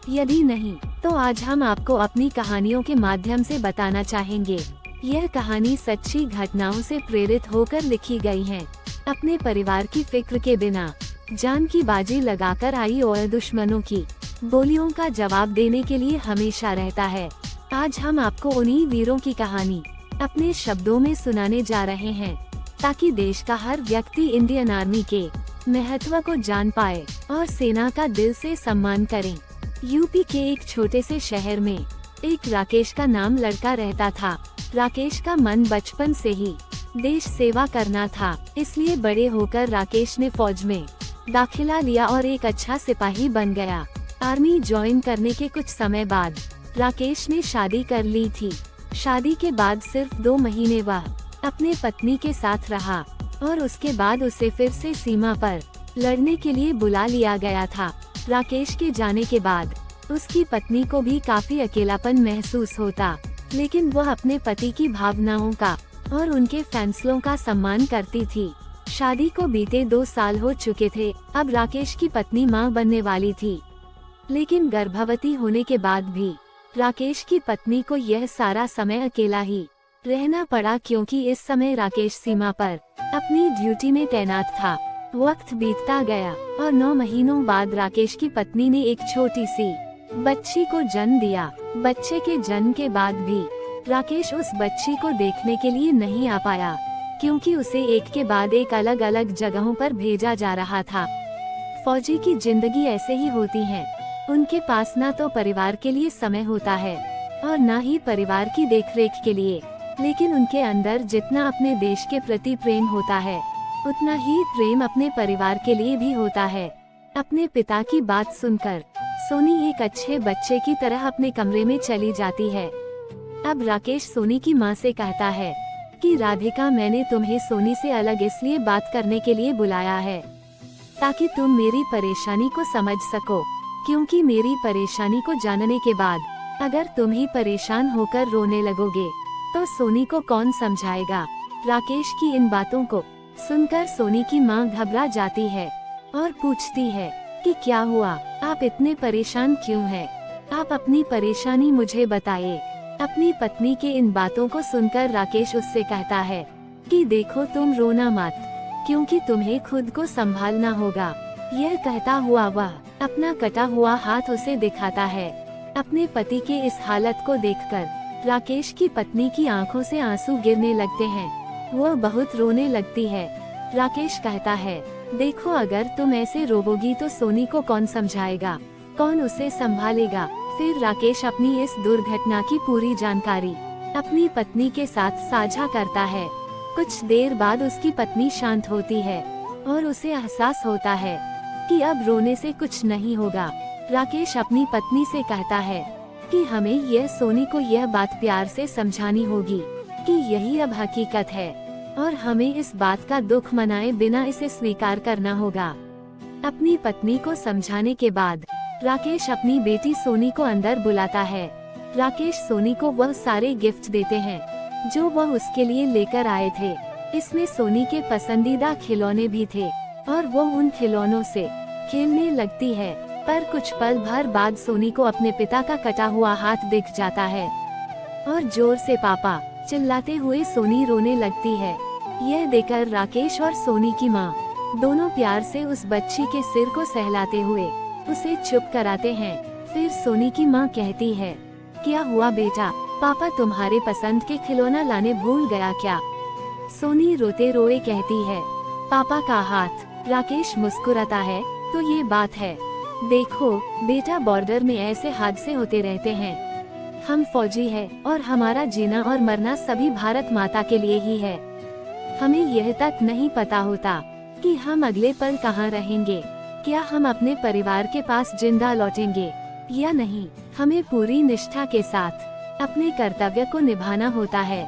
यदि नहीं, तो आज हम आपको अपनी कहानियों के माध्यम से बताना चाहेंगे। यह कहानी सच्ची घटनाओं से प्रेरित होकर लिखी गई है। अपने परिवार की फिक्र के बिना जान की बाजी लगाकर आई और दुश्मनों की बोलियों का जवाब देने के लिए हमेशा रहता है। आज हम आपको उन्हीं वीरों की कहानी अपने शब्दों में सुनाने जा रहे हैं, ताकि देश का हर व्यक्ति इंडियन आर्मी के महत्व को जान पाए और सेना का दिल से सम्मान करें। यूपी के एक छोटे से शहर में एक राकेश का नाम लड़का रहता था। राकेश का मन बचपन से ही देश सेवा करना था, इसलिए बड़े होकर राकेश ने फौज में दाखिला लिया और एक अच्छा सिपाही बन गया। आर्मी ज्वाइन करने के कुछ समय बाद राकेश ने शादी कर ली थी। शादी के बाद सिर्फ 2 महीने वह अपने पत्नी के साथ रहा और उसके बाद उसे फिर से सीमा पर लड़ने के लिए बुला लिया गया था। राकेश के जाने के बाद उसकी पत्नी को भी काफी अकेलापन महसूस होता, लेकिन वह अपने पति की भावनाओं का और उनके फैसलों का सम्मान करती थी। शादी को बीते 2 साल हो चुके थे। अब राकेश की पत्नी मां बनने वाली थी, लेकिन गर्भवती होने के बाद भी राकेश की पत्नी को यह सारा समय अकेला ही रहना पड़ा, क्योंकि इस समय राकेश सीमा पर अपनी ड्यूटी में तैनात था। वक्त बीतता गया और 9 महीनों बाद राकेश की पत्नी ने एक छोटी सी बच्ची को जन्म दिया। बच्चे के जन्म के बाद भी राकेश उस बच्ची को देखने के लिए नहीं आ पाया, क्योंकि उसे एक के बाद एक अलग अलग जगहों पर भेजा जा रहा था। फौजी की जिंदगी ऐसे ही होती है। उनके पास ना तो परिवार के लिए समय होता है और ना ही परिवार की देखरेख के लिए, लेकिन उनके अंदर जितना अपने देश के प्रति प्रेम होता है, उतना ही प्रेम अपने परिवार के लिए भी होता है। अपने पिता की बात सुनकर सोनी एक अच्छे बच्चे की तरह अपने कमरे में चली जाती है। अब राकेश सोनी की मां से कहता है कि राधिका, मैंने तुम्हें सोनी से अलग इसलिए बात करने के लिए बुलाया है ताकि तुम मेरी परेशानी को समझ सको, क्योंकि मेरी परेशानी को जानने के बाद अगर तुम ही परेशान होकर रोने लगोगे तो सोनी को कौन समझाएगा। राकेश की इन बातों को सुनकर सोनी की मां घबरा जाती है और पूछती है कि क्या हुआ, आप इतने परेशान क्यों हैं? आप अपनी परेशानी मुझे बताइए। अपनी पत्नी के इन बातों को सुनकर राकेश उससे कहता है कि देखो, तुम रोना मत, क्योंकि तुम्हें खुद को संभालना होगा। यह कहता हुआ वह अपना कटा हुआ हाथ उसे दिखाता है। अपने पति के इस हालत को देखकर राकेश की पत्नी की आंखों से आंसू गिरने लगते हैं। वह बहुत रोने लगती है। राकेश कहता है, देखो, अगर तुम ऐसे रोवोगी तो सोनी को कौन समझाएगा, कौन उसे संभालेगा। फिर राकेश अपनी इस दुर्घटना की पूरी जानकारी अपनी पत्नी के साथ साझा करता है। कुछ देर बाद उसकी पत्नी शांत होती है और उसे एहसास होता है कि अब रोने से कुछ नहीं होगा। राकेश अपनी पत्नी से कहता है कि हमें यह सोनी को यह बात प्यार से समझानी होगी कि यही अब हकीकत है और हमें इस बात का दुख मनाए बिना इसे स्वीकार करना होगा। अपनी पत्नी को समझाने के बाद राकेश अपनी बेटी सोनी को अंदर बुलाता है। राकेश सोनी को वह सारे गिफ्ट देते हैं जो वह उसके लिए लेकर आए थे। इसमें सोनी के पसंदीदा खिलौने भी थे और वो उन खिलौनों से खेलने लगती है। पर कुछ पल भर बाद सोनी को अपने पिता का कटा हुआ हाथ दिख जाता है और जोर से पापा चिल्लाते हुए सोनी रोने लगती है। यह देखकर राकेश और सोनी की मां दोनों प्यार से उस बच्ची के सिर को सहलाते हुए उसे चुप कराते हैं। फिर सोनी की मां कहती है, क्या हुआ बेटा, पापा तुम्हारे पसंद के खिलौना लाने भूल गया क्या? सोनी रोते रोए कहती है, पापा का हाथ। राकेश मुस्कुराता है, तो ये बात है, देखो बेटा, बॉर्डर में ऐसे हादसे होते रहते हैं। हम फौजी हैं और हमारा जीना और मरना सभी भारत माता के लिए ही है। हमें यह तक नहीं पता होता कि हम अगले पल कहाँ रहेंगे, क्या हम अपने परिवार के पास जिंदा लौटेंगे या नहीं। हमें पूरी निष्ठा के साथ अपने कर्तव्य को निभाना होता है।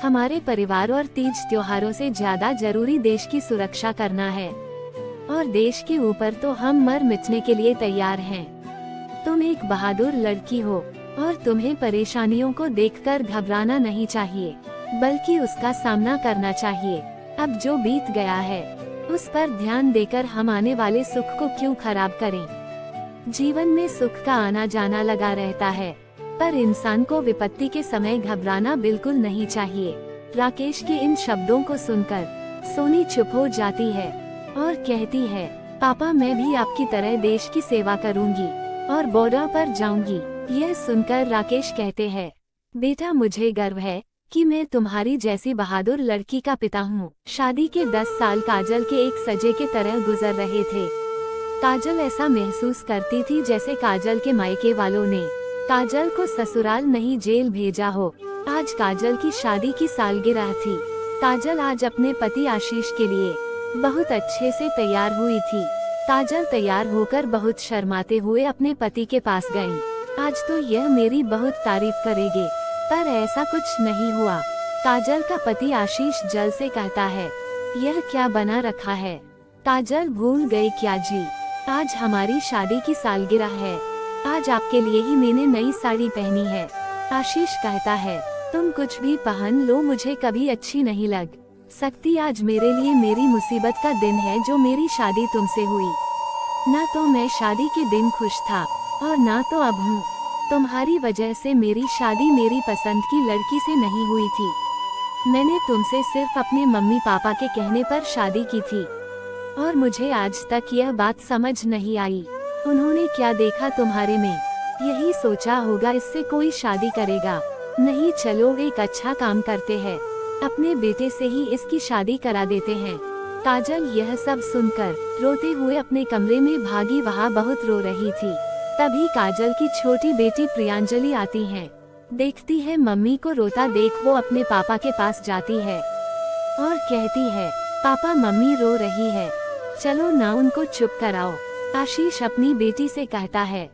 हमारे परिवार और तीज त्योहारों से ज्यादा जरूरी देश की सुरक्षा करना है और देश के ऊपर तो हम मर मिटने के लिए तैयार हैं। तुम एक बहादुर लड़की हो और तुम्हें परेशानियों को देखकर घबराना नहीं चाहिए, बल्कि उसका सामना करना चाहिए। अब जो बीत गया है उस पर ध्यान देकर हम आने वाले सुख को क्यों खराब करें। जीवन में सुख का आना जाना लगा रहता है, पर इंसान को विपत्ति के समय घबराना बिल्कुल नहीं चाहिए। राकेश के इन शब्दों को सुनकर सोनी चुप हो जाती है और कहती है, पापा, मैं भी आपकी तरह देश की सेवा करूंगी और बॉर्डर पर जाऊंगी। यह सुनकर राकेश कहते हैं, बेटा, मुझे गर्व है कि मैं तुम्हारी जैसी बहादुर लड़की का पिता हूँ। शादी के 10 साल काजल के एक सजे के तरह गुजर रहे थे। काजल ऐसा महसूस करती थी जैसे काजल के मायके वालों ने काजल को ससुराल नहीं जेल भेजा हो। आज काजल की शादी की सालगिरह थी। काजल आज अपने पति आशीष के लिए बहुत अच्छे से तैयार हुई थी। काजल तैयार होकर बहुत शर्माते हुए अपने पति के पास गई। आज तो यह मेरी बहुत तारीफ करेगी, पर ऐसा कुछ नहीं हुआ। काजल का पति आशीष जल से कहता है, यह क्या बना रखा है? काजल भूल गई क्या जी? आज हमारी शादी की सालगिरह है। आज आपके लिए ही मैंने नई साड़ी पहनी है। आशीष कहता है, तुम कुछ भी पहन लो, मुझे कभी अच्छी नहीं लग सकती। आज मेरे लिए मेरी मुसीबत का दिन है जो मेरी शादी तुमसे हुई। ना तो मैं शादी के दिन खुश था और ना तो अब हूँ। तुम्हारी वजह से मेरी शादी मेरी पसंद की लड़की से नहीं हुई थी। मैंने तुमसे सिर्फ अपने मम्मी पापा के कहने पर शादी की थी और मुझे आज तक यह बात समझ नहीं आई। उन्होंने क्या देखा तुम्हारे में? यही सोचा होगा इससे कोई शादी करेगा। नहीं, चलो एक अच्छा काम करते हैं, अपने बेटे से ही इसकी शादी करा देते हैं। काजल यह सब सुनकर रोते हुए अपने कमरे में भागी। वहाँ बहुत रो रही थी। तभी काजल की छोटी बेटी प्रियांजलि आती है। देखती है मम्मी को रोता देख वो अपने पापा के पास जाती है और कहती है, पापा मम्मी रो रही है, चलो ना उनको चुप कराओ। आशीष अपनी बेटी से कहता है,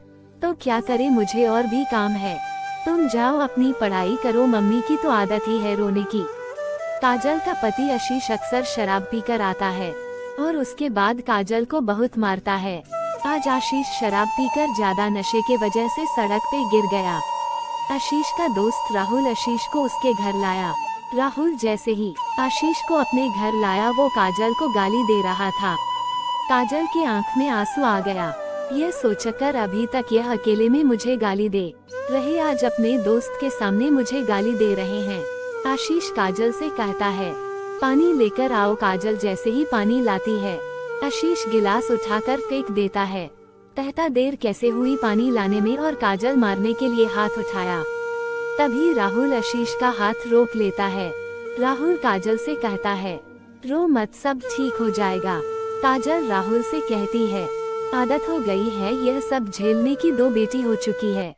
तो क्या करे, मुझे और भी काम है, तुम जाओ अपनी पढ़ाई करो, मम्मी की तो आदत ही है रोने की। काजल का पति आशीष अक्सर शराब पीकर आता है और उसके बाद काजल को बहुत मारता है। आज आशीष शराब पीकर ज्यादा नशे के वजह से सड़क पे गिर गया। आशीष का दोस्त राहुल आशीष को उसके घर लाया। राहुल जैसे ही आशीष को अपने घर लाया वो काजल को गाली दे रहा था। काजल की आंख में आंसू आ गया। यह सोचकर अभी तक यह अकेले में मुझे गाली दे रहे, आज अपने दोस्त के सामने मुझे गाली दे रहे हैं। आशीष काजल से कहता है, पानी लेकर आओ। काजल जैसे ही पानी लाती है, आशीष गिलास उठाकर फेंक देता है। कहता, देर कैसे हुई पानी लाने में, और काजल मारने के लिए हाथ उठाया। तभी राहुल आशीष का हाथ रोक लेता है। राहुल काजल से कहता है, रो मत, सब ठीक हो जाएगा। काजल राहुल से कहती है, आदत हो गई है यह सब झेलने की, 2 बेटी हो चुकी है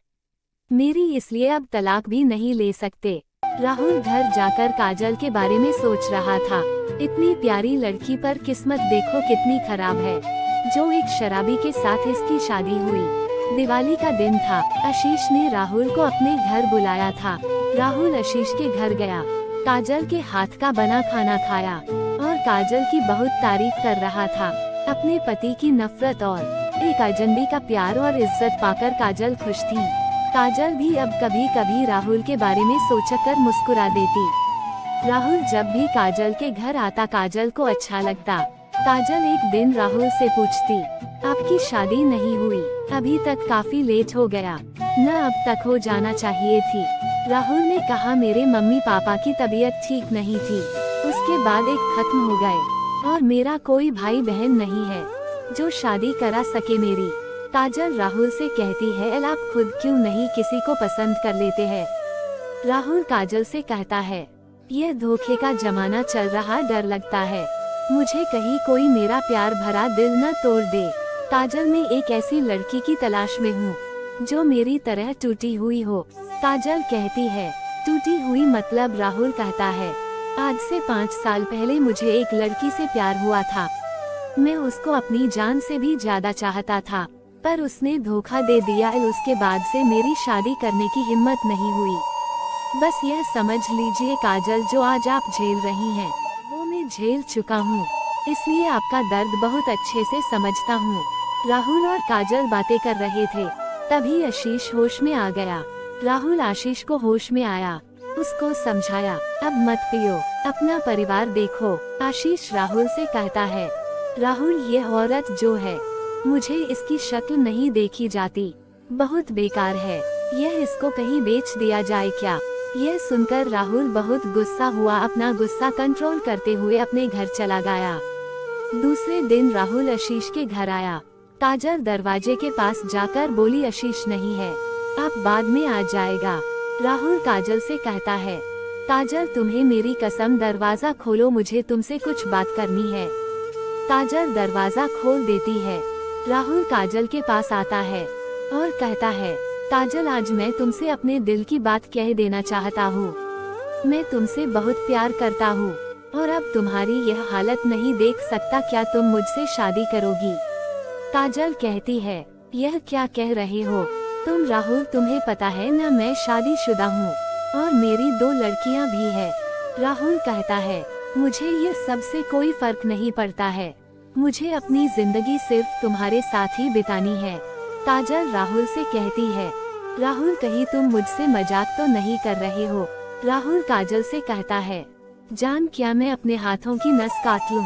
मेरी, इसलिए अब तलाक भी नहीं ले सकते। राहुल घर जाकर काजल के बारे में सोच रहा था। इतनी प्यारी लड़की पर किस्मत देखो कितनी खराब है, जो एक शराबी के साथ इसकी शादी हुई। दिवाली का दिन था। आशीष ने राहुल को अपने घर बुलाया था। राहुल आशीष के घर गया, काजल के हाथ का बना खाना खाया और काजल की बहुत तारीफ कर रहा था। अपने पति की नफरत और एक अजनबी का प्यार और इज्जत पाकर काजल खुश थी। काजल भी अब कभी कभी राहुल के बारे में सोचकर मुस्कुरा देती। राहुल जब भी काजल के घर आता काजल को अच्छा लगता। काजल एक दिन राहुल से पूछती, आपकी शादी नहीं हुई, अभी तक काफी लेट हो गया न, अब तक हो जाना चाहिए थी। राहुल ने कहा, मेरे मम्मी पापा की तबीयत ठीक नहीं थी, उसके बाद एक खत्म हो गए और मेरा कोई भाई बहन नहीं है जो शादी करा सके मेरी। काजल राहुल से कहती है, आप खुद क्यों नहीं किसी को पसंद कर लेते हैं? राहुल काजल से कहता है, यह धोखे का जमाना चल रहा, डर लगता है मुझे कहीं कोई मेरा प्यार भरा दिल न तोड़ दे। काजल में एक ऐसी लड़की की तलाश में हूँ जो मेरी तरह टूटी हुई हो। काजल कहती है, टूटी हुई मतलब? राहुल कहता है, आज से 5 साल पहले मुझे एक लड़की से प्यार हुआ था। मैं उसको अपनी जान से भी ज्यादा चाहता था, पर उसने धोखा दे दिया। उसके बाद से मेरी शादी करने की हिम्मत नहीं हुई। बस यह समझ लीजिए काजल, जो आज आप झेल रही हैं, वो मैं झेल चुका हूँ, इसलिए आपका दर्द बहुत अच्छे से समझता हूँ। राहुल और काजल बातें कर रहे थे, तभी आशीष होश में आ गया। राहुल आशीष को होश में आया, उसको समझाया, अब मत पियो, अपना परिवार देखो। आशीष राहुल से कहता है, राहुल यह औरत जो है, मुझे इसकी शक्ल नहीं देखी जाती, बहुत बेकार है, यह इसको कहीं बेच दिया जाए क्या? यह सुनकर राहुल बहुत गुस्सा हुआ। अपना गुस्सा कंट्रोल करते हुए अपने घर चला गया। दूसरे दिन राहुल आशीष के घर आया। काजल दरवाजे के पास जाकर बोली, आशीष नहीं है, आप बाद में आ जाएगा। राहुल काजल से कहता है, काजल तुम्हें मेरी कसम, दरवाजा खोलो, मुझे तुमसे कुछ बात करनी है। काजल दरवाजा खोल देती है। राहुल काजल के पास आता है और कहता है, काजल आज मैं तुमसे अपने दिल की बात कह देना चाहता हूँ। मैं तुमसे बहुत प्यार करता हूँ और अब तुम्हारी यह हालत नहीं देख सकता, क्या तुम मुझसे शादी करोगी? काजल कहती है, यह क्या कह रहे हो तुम राहुल, तुम्हें पता है न मैं शादीशुदा हूँ और मेरी 2 लड़कियाँ भी है। राहुल कहता है, मुझे यह सबसे कोई फर्क नहीं पड़ता है, मुझे अपनी जिंदगी सिर्फ तुम्हारे साथ ही बितानी है। काजल राहुल से कहती है। राहुल, कहीं तुम मुझसे मजाक तो नहीं कर रहे हो? राहुल काजल से कहता है, जान, क्या मैं अपने हाथों की नस काट लूं?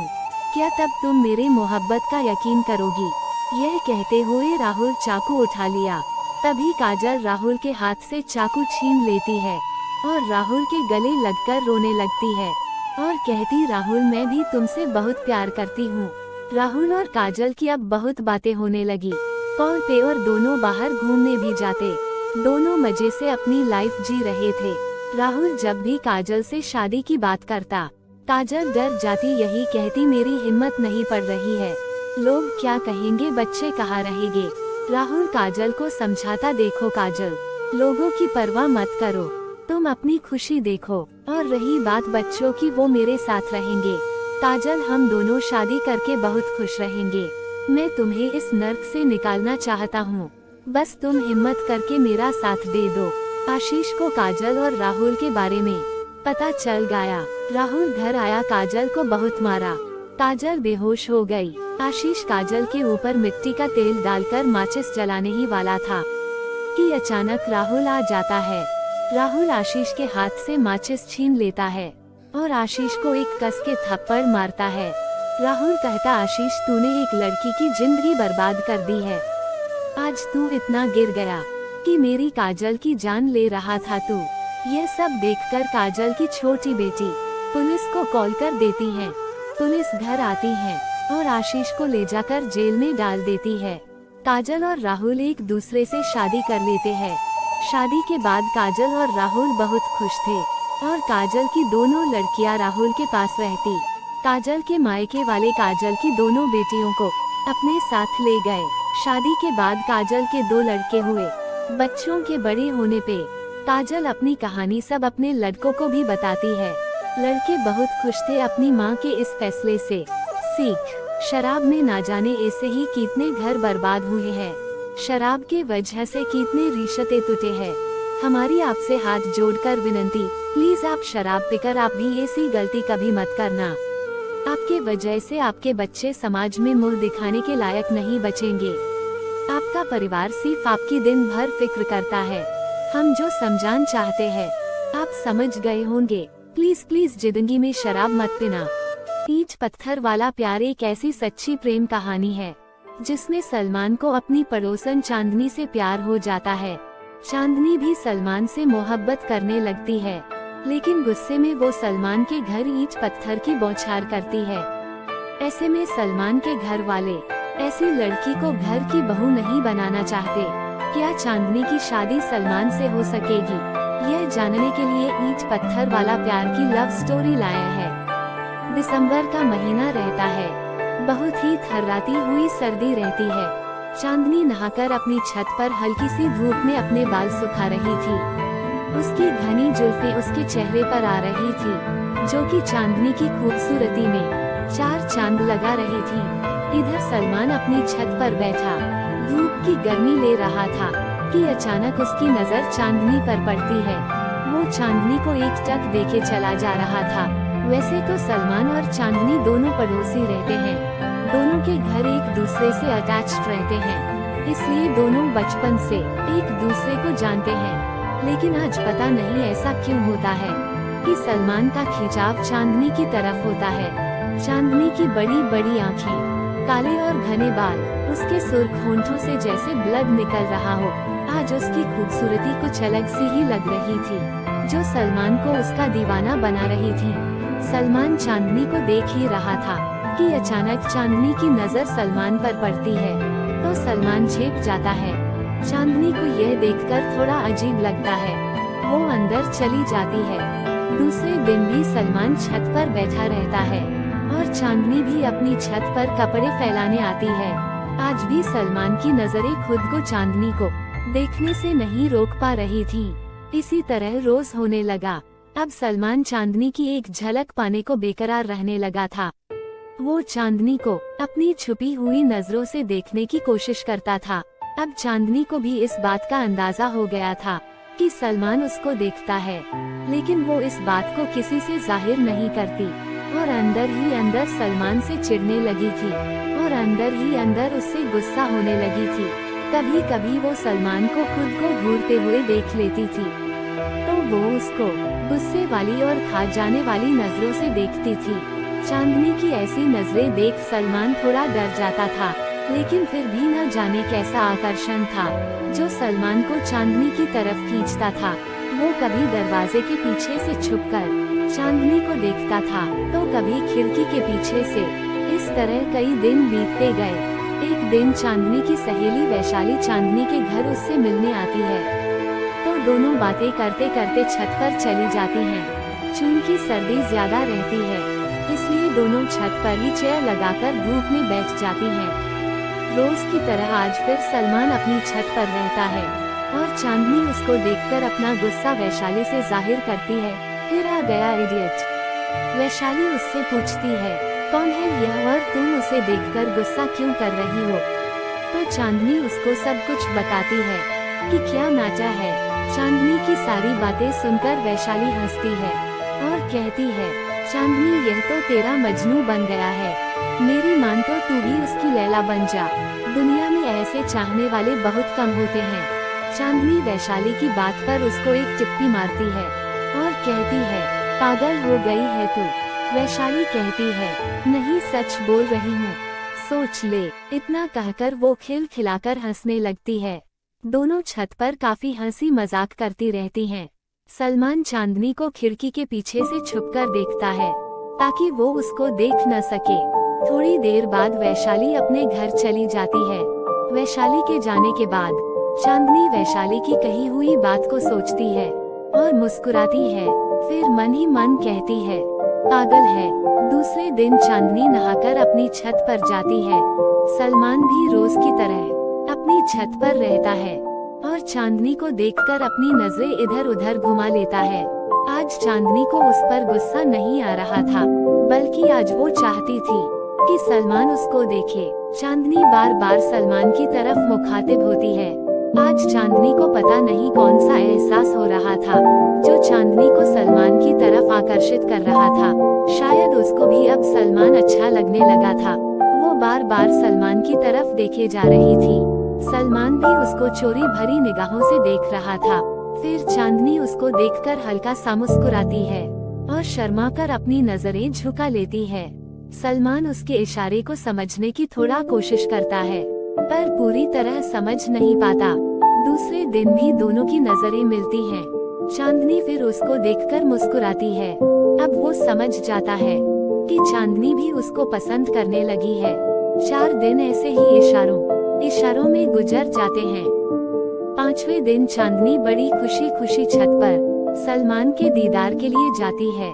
क्या तब तुम मेरी मोहब्बत का यकीन करोगी? यह कहते हुए राहुल चाकू उठा लिया। तभी काजल राहुल के हाथ से चाकू छीन लेती है और राहुल के गले लगकर रोने लगती है और कहती, राहुल, मैं भी तुमसे बहुत प्यार करती हूँ। राहुल और काजल की अब बहुत बातें होने लगी। कॉल पे और दोनों बाहर घूमने भी जाते। दोनों मजे से अपनी लाइफ जी रहे थे। राहुल जब भी काजल से शादी की बात करता, काजल डर जाती, यही कहती, मेरी हिम्मत नहीं पड़ रही है, लोग क्या कहेंगे, बच्चे कहाँ रहेंगे। राहुल काजल को समझाता, देखो काजल, लोगों की परवाह मत करो, तुम अपनी खुशी देखो, और रही बात बच्चों की, वो मेरे साथ रहेंगे। काजल, हम दोनों शादी करके बहुत खुश रहेंगे। मैं तुम्हें इस नर्क से निकालना चाहता हूँ, बस तुम हिम्मत करके मेरा साथ दे दो। आशीष को काजल और राहुल के बारे में पता चल गया। राहुल घर आया, काजल को बहुत मारा। काजल बेहोश हो गई। आशीष काजल के ऊपर मिट्टी का तेल डालकर माचिस जलाने ही वाला था कि अचानक राहुल आ जाता है। राहुल आशीष के हाथ से माचिस छीन लेता है और आशीष को एक कस के थप्पड़ मारता है। राहुल कहता, आशीष, तूने एक लड़की की जिंदगी बर्बाद कर दी है। आज तू इतना गिर गया कि मेरी काजल की जान ले रहा था तू। यह सब देखकर काजल की छोटी बेटी पुलिस को कॉल कर देती है। पुलिस घर आती है और आशीष को ले जाकर जेल में डाल देती है। काजल और राहुल एक दूसरे से शादी कर लेते हैं। शादी के बाद काजल और राहुल बहुत खुश थे और काजल की दोनों लड़कियां राहुल के पास रहती। काजल के मायके वाले काजल की दोनों बेटियों को अपने साथ ले गए। शादी के बाद काजल के 2 लड़के हुए। बच्चों के बड़े होने पे काजल अपनी कहानी सब अपने लड़कों को भी बताती है। लड़के बहुत खुश थे अपनी माँ के इस फैसले से। सीख, शराब में ना जाने ऐसे ही कितने घर बर्बाद हुए हैं। शराब के वजह से कितने रिश्ते टूटे हैं। हमारी आपसे हाथ जोड़कर विनती, प्लीज आप शराब पीकर आप भी ऐसी गलती कभी मत करना। आपके वजह से आपके बच्चे समाज में मुंह दिखाने के लायक नहीं बचेंगे। आपका परिवार सिर्फ आपकी दिन भर फिक्र करता है। हम जो समझाना चाहते हैं आप समझ गए होंगे। प्लीज प्लीज जिंदगी में शराब मत पीना। ईंट पत्थर वाला प्यार एक ऐसी सच्ची प्रेम कहानी है जिसमें सलमान को अपनी पड़ोसन चांदनी से प्यार हो जाता है। चांदनी भी सलमान से मोहब्बत करने लगती है, लेकिन गुस्से में वो सलमान के घर ईंट पत्थर की बौछार करती है। ऐसे में सलमान के घर वाले ऐसी लड़की को घर की बहू नहीं बनाना चाहते। क्या चांदनी की शादी सलमान से हो सकेगी? यह जानने के लिए ईंट पत्थर वाला प्यार की लव स्टोरी लाया है। दिसंबर का महीना रहता है, बहुत ही थर्राती हुई सर्दी रहती है। चांदनी नहाकर अपनी छत पर हल्की सी धूप में अपने बाल सुखा रही थी। उसकी घनी जुल्फें उसके चेहरे पर आ रही थी, जो कि चांदनी की खूबसूरती में 4 चांद लगा रही थी। इधर सलमान अपनी छत पर बैठा धूप की गर्मी ले रहा था कि अचानक उसकी नजर चांदनी पर पड़ती है। वो चांदनी को एकटक देखे चला जा रहा था। वैसे तो सलमान और चांदनी दोनों पड़ोसी रहते हैं। दोनों के घर एक दूसरे से अटैच्ड रहते हैं, इसलिए दोनों बचपन से एक दूसरे को जानते हैं। लेकिन आज पता नहीं ऐसा क्यों होता है कि सलमान का खिंचाव चांदनी की तरफ होता है। चांदनी की बड़ी बड़ी आँखें, काले और घने बाल, उसके सुर्ख होंठों से जैसे ब्लड निकल रहा हो। आज उसकी खूबसूरती कुछ अलग सी ही लग रही थी, जो सलमान को उसका दीवाना बना रही थी। सलमान चांदनी को देख ही रहा था कि अचानक चांदनी की नजर सलमान पर पड़ती है, तो सलमान झेप जाता है। चांदनी को यह देखकर थोड़ा अजीब लगता है, वो अंदर चली जाती है। दूसरे दिन भी सलमान छत पर बैठा रहता है और चांदनी भी अपनी छत पर कपड़े फैलाने आती है। आज भी सलमान की नजरें खुद को चांदनी को देखने से नहीं रोक पा रही थी। इसी तरह रोज होने लगा। अब सलमान चांदनी की एक झलक पाने को बेकरार रहने लगा था। वो चांदनी को अपनी छुपी हुई नजरों से देखने की कोशिश करता था। अब चांदनी को भी इस बात का अंदाजा हो गया था कि सलमान उसको देखता है, लेकिन वो इस बात को किसी से जाहिर नहीं करती और अंदर ही अंदर सलमान से चिढ़ने लगी थी और अंदर ही अंदर उससे गुस्सा होने लगी थी। कभी कभी वो सलमान को खुद को घूरते हुए देख लेती थी तो वो उसको गुस्से वाली और खा जाने वाली नजरों से देखती थी। चांदनी की ऐसी नजरें देख सलमान थोड़ा डर जाता था, लेकिन फिर भी न जाने कैसा आकर्षण था जो सलमान को चांदनी की तरफ खींचता था। वो कभी दरवाजे के पीछे से छुपकर चांदनी को देखता था तो कभी खिड़की के पीछे से। इस तरह कई दिन बीतते गए। एक दिन चांदनी की सहेली वैशाली चांदनी के घर उससे मिलने आती है तो दोनों बातें करते करते छत पर चली जाती हैं। चूंकि सर्दी ज्यादा रहती है इसलिए दोनों छत पर ही चेयर लगाकर धूप में बैठ जाती हैं। रोज की तरह आज फिर सलमान अपनी छत पर रहता है और चांदनी उसको देखकर अपना गुस्सा वैशाली से जाहिर करती है। फिर आ गया इडियट। वैशाली उससे पूछती है कौन है यह और तुम उसे देखकर गुस्सा क्यों कर रही हो। तो चांदनी उसको सब कुछ बताती है कि क्या नाचा है। चांदनी की सारी बातें सुनकर वैशाली हंसती है और कहती है चांदनी यह तो तेरा मजनू बन गया है, मेरी मान तो तू भी उसकी लैला बन जा। दुनिया में ऐसे चाहने वाले बहुत कम होते हैं। चांदनी वैशाली की बात पर उसको एक चिप्पी मारती है और कहती है पागल हो गई है तू। वैशाली कहती है नहीं सच बोल रही हूँ, सोच ले। इतना कहकर वो खिलखिलाकर हंसने लगती है। दोनों छत पर काफी हंसी मजाक करती रहती हैं। सलमान चांदनी को खिड़की के पीछे से छुपकर देखता है ताकि वो उसको देख न सके। थोड़ी देर बाद वैशाली अपने घर चली जाती है। वैशाली के जाने के बाद चांदनी वैशाली की कही हुई बात को सोचती है और मुस्कुराती है। फिर मन ही मन कहती है पागल है। दूसरे दिन चांदनी नहाकर अपनी छत पर जाती है। सलमान भी रोज की तरह अपनी छत पर रहता है और चांदनी को देखकर अपनी नजरें इधर उधर घुमा लेता है। आज चांदनी को उस पर गुस्सा नहीं आ रहा था, बल्कि आज वो चाहती थी कि सलमान उसको देखे। चांदनी बार बार सलमान की तरफ मुखातिब होती है। आज चांदनी को पता नहीं कौन सा एहसास हो रहा था जो चांदनी को सलमान की तरफ आकर्षित कर रहा था। शायद उसको भी अब सलमान अच्छा लगने लगा था। वो बार बार सलमान की तरफ देखे जा रही थी। सलमान भी उसको चोरी भरी निगाहों से देख रहा था। फिर चांदनी उसको देखकर हल्का सा मुस्कुराती है और शर्माकर अपनी नजरें झुका लेती है। सलमान उसके इशारे को समझने की थोड़ा कोशिश करता है पर पूरी तरह समझ नहीं पाता। दूसरे दिन भी दोनों की नजरें मिलती हैं। चांदनी फिर उसको देखकर मुस्कुराती है। अब वो समझ जाता है कि चांदनी भी उसको पसंद करने लगी है। 4 दिन ऐसे ही इशारों में गुजर जाते हैं। 5वें दिन चांदनी बड़ी खुशी खुशी छत पर सलमान के दीदार के लिए जाती है,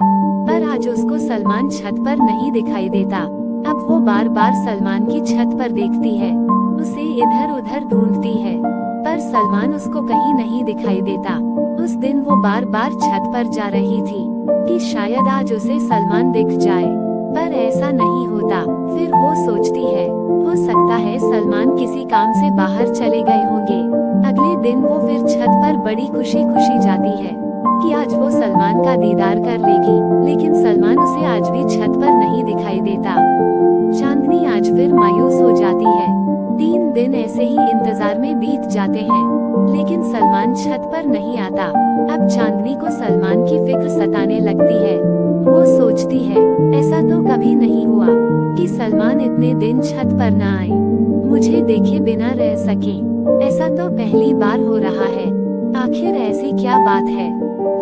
पर आज उसको सलमान छत पर नहीं दिखाई देता। अब वो बार बार सलमान की छत पर देखती है, उसे इधर उधर ढूंढती है, पर सलमान उसको कहीं नहीं दिखाई देता। उस दिन वो बार बार छत पर जा रही थी कि शायद आज उसे सलमान दिख जाए, पर ऐसा नहीं होता। फिर वो सोचती है हो सकता है सलमान किसी काम से बाहर चले गए होंगे। अगले दिन वो फिर छत पर बड़ी खुशी खुशी जाती है कि आज वो सलमान का दीदार कर लेगी, लेकिन सलमान उसे आज भी छत पर नहीं दिखाई देता। चांदनी आज फिर मायूस हो जाती है। 3 दिन ऐसे ही इंतजार में बीत जाते हैं, लेकिन सलमान छत पर नहीं आता। अब चांदनी को सलमान की फिक्र सताने लगती है। वो सोचती है ऐसा तो कभी नहीं हुआ कि सलमान इतने दिन छत पर न आए, मुझे देखे बिना रह सके। ऐसा तो पहली बार हो रहा है। आखिर ऐसी क्या बात है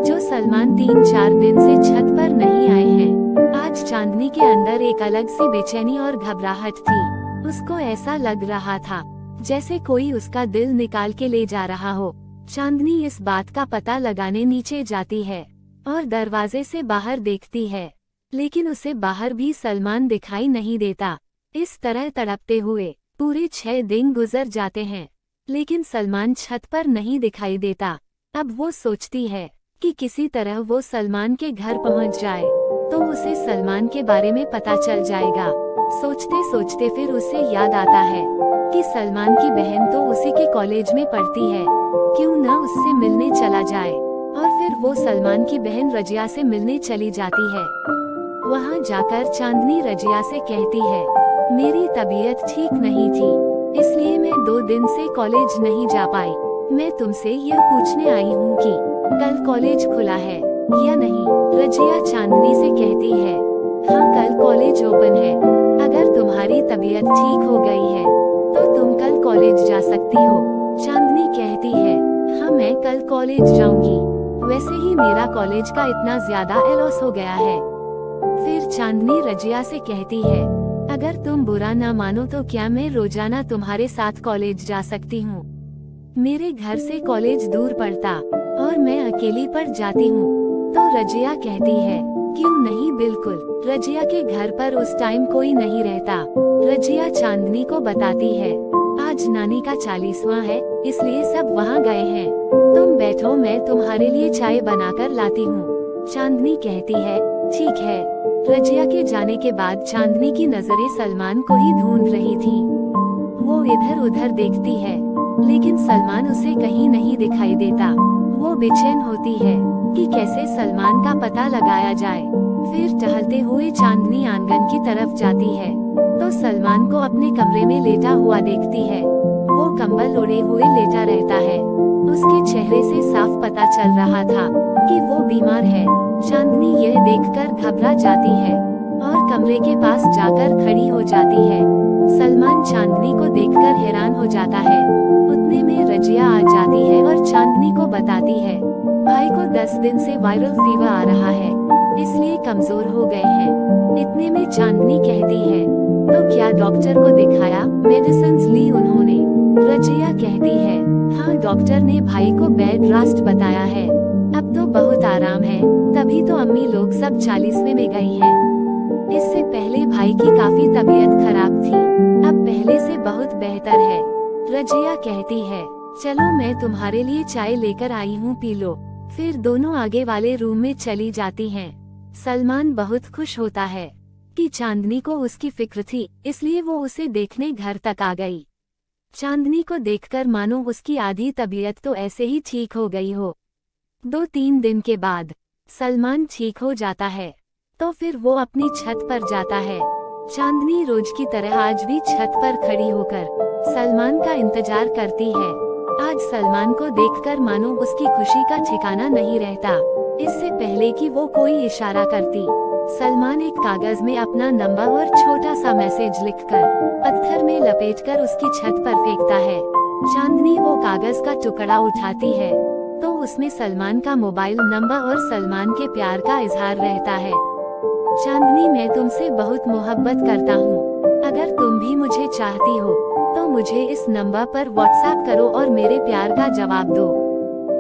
जो सलमान 3-4 दिन से छत पर नहीं आए हैं। आज चांदनी के अंदर एक अलग सी बेचैनी और घबराहट थी। उसको ऐसा लग रहा था जैसे कोई उसका दिल निकाल के ले जा रहा हो। चांदनी इस बात का पता लगाने नीचे जाती है और दरवाजे से बाहर देखती है, लेकिन उसे बाहर भी सलमान दिखाई नहीं देता। इस तरह तड़पते हुए पूरे 6 दिन गुजर जाते हैं, लेकिन सलमान छत पर नहीं दिखाई देता। अब वो सोचती है कि किसी तरह वो सलमान के घर पहुंच जाए तो उसे सलमान के बारे में पता चल जाएगा। सोचते सोचते फिर उसे याद आता है कि सलमान की बहन तो उसी के कॉलेज में पढ़ती है, क्यों न उससे मिलने चला जाए। और फिर वो सलमान की बहन रजिया से मिलने चली जाती है। वहाँ जाकर चांदनी रजिया से कहती है, मेरी तबीयत ठीक नहीं थी, इसलिए मैं 2 दिन से कॉलेज नहीं जा पाई। मैं तुमसे यह पूछने आई हूँ कि कल कॉलेज खुला है या नहीं। रजिया चांदनी से कहती है, हाँ कल कॉलेज ओपन है। अगर तुम्हारी तबीयत ठीक हो गई है तो तुम कल कॉलेज जा सकती हो। चांदनी कहती है, हाँ मैं कल कॉलेज जाऊंगी, वैसे ही मेरा कॉलेज का इतना ज्यादा लॉस हो गया है। फिर चांदनी रजिया से कहती है, अगर तुम बुरा ना मानो तो क्या मैं रोजाना तुम्हारे साथ कॉलेज जा सकती हूँ। मेरे घर से कॉलेज दूर पड़ता और मैं अकेली पड़ जाती हूँ। तो रजिया कहती है, क्यों नहीं, बिल्कुल। रजिया के घर पर उस टाइम कोई नहीं रहता। रजिया चांदनी को बताती है, आज नानी का 40वां है, इसलिए सब वहाँ गए हैं। तुम बैठो, मैं तुम्हारे लिए चाय बनाकर लाती हूँ। चांदनी कहती है, ठीक है। रजिया के जाने के बाद चांदनी की नजरें सलमान को ही ढूंढ रही थी। वो इधर उधर देखती है, लेकिन सलमान उसे कहीं नहीं दिखाई देता। वो बेचैन होती है कि कैसे सलमान का पता लगाया जाए। फिर टहलते हुए चांदनी आंगन की तरफ जाती है तो सलमान को अपने कमरे में लेटा हुआ देखती है। वो कंबल ओढ़े हुए लेटा रहता है। उसके चेहरे से साफ पता चल रहा था कि वो बीमार है। चांदनी यह देखकर घबरा जाती है और कमरे के पास जाकर खड़ी हो जाती है। सलमान चांदनी को देखकर हैरान हो जाता है। उतने में रजिया आ जाती है और चांदनी को बताती है, भाई को 10 दिन से वायरल फीवर आ रहा है, इसलिए कमजोर हो गए हैं। इतने में चांदनी कहती है, तो क्या डॉक्टर को दिखाया, मेडिसिन ली उन्होंने। रजिया कहती है, हाँ डॉक्टर ने भाई को बेड रेस्ट बताया है, अब तो बहुत आराम है। तभी तो अम्मी लोग सब 40वें में गई हैं। इससे पहले भाई की काफी तबीयत खराब थी, अब पहले से बहुत बेहतर है। रजिया कहती है, चलो मैं तुम्हारे लिए चाय लेकर आई हूँ, पी लो। फिर दोनों आगे वाले रूम में चली जाती हैं। सलमान बहुत खुश होता है कि चांदनी को उसकी फिक्र थी, इसलिए वो उसे देखने घर तक आ गई। चांदनी को देखकर मानो उसकी आधी तबीयत तो ऐसे ही ठीक हो गई हो। 2-3 दिन के बाद सलमान ठीक हो जाता है तो फिर वो अपनी छत पर जाता है। चांदनी रोज की तरह आज भी छत पर खड़ी होकर सलमान का इंतजार करती है। आज सलमान को देखकर मानो उसकी खुशी का ठिकाना नहीं रहता। इससे पहले कि वो कोई इशारा करती, सलमान एक कागज में अपना नंबर और छोटा सा मैसेज लिखकर पत्थर में लपेटकर उसकी छत पर फेंकता है। चांदनी वो कागज का टुकड़ा उठाती है तो उसमें सलमान का मोबाइल नंबर और सलमान के प्यार का इजहार रहता है। चांदनी, मैं तुमसे बहुत मोहब्बत करता हूँ, अगर तुम भी मुझे चाहती हो तो मुझे इस नंबर पर व्हाट्सएप करो और मेरे प्यार का जवाब दो।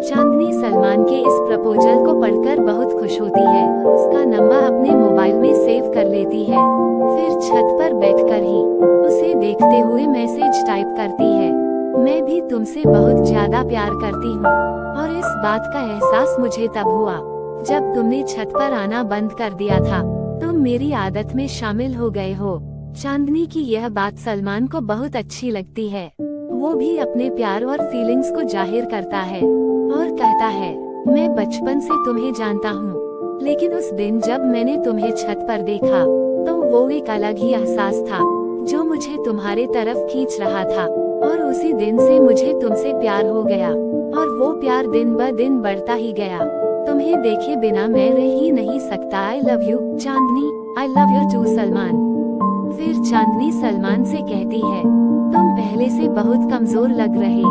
चांदनी सलमान के इस प्रपोजल को पढ़कर बहुत खुश होती है और उसका नंबर अपने मोबाइल में सेव कर लेती है। फिर छत पर बैठकर ही उसे देखते हुए मैसेज टाइप करती है, मैं भी तुमसे बहुत ज्यादा प्यार करती हूँ और इस बात का एहसास मुझे तब हुआ जब तुमने छत पर आना बंद कर दिया था। तुम मेरी आदत में शामिल हो गए हो। चांदनी की यह बात सलमान को बहुत अच्छी लगती है। वो भी अपने प्यार और फीलिंग्स को जाहिर करता है और कहता है, मैं बचपन से तुम्हें जानता हूँ, लेकिन उस दिन जब मैंने तुम्हें छत पर देखा तो वो एक अलग ही एहसास था जो मुझे तुम्हारे तरफ खींच रहा था और उसी दिन से मुझे तुमसे प्यार हो गया और वो प्यार दिन ब दिन बढ़ता ही गया। तुम्हें देखे बिना मैं रह ही नहीं सकता। I love you Chandni, I love you too Salman. फिर चांदनी सलमान से कहती है, तुम पहले से बहुत कमजोर लग रहे,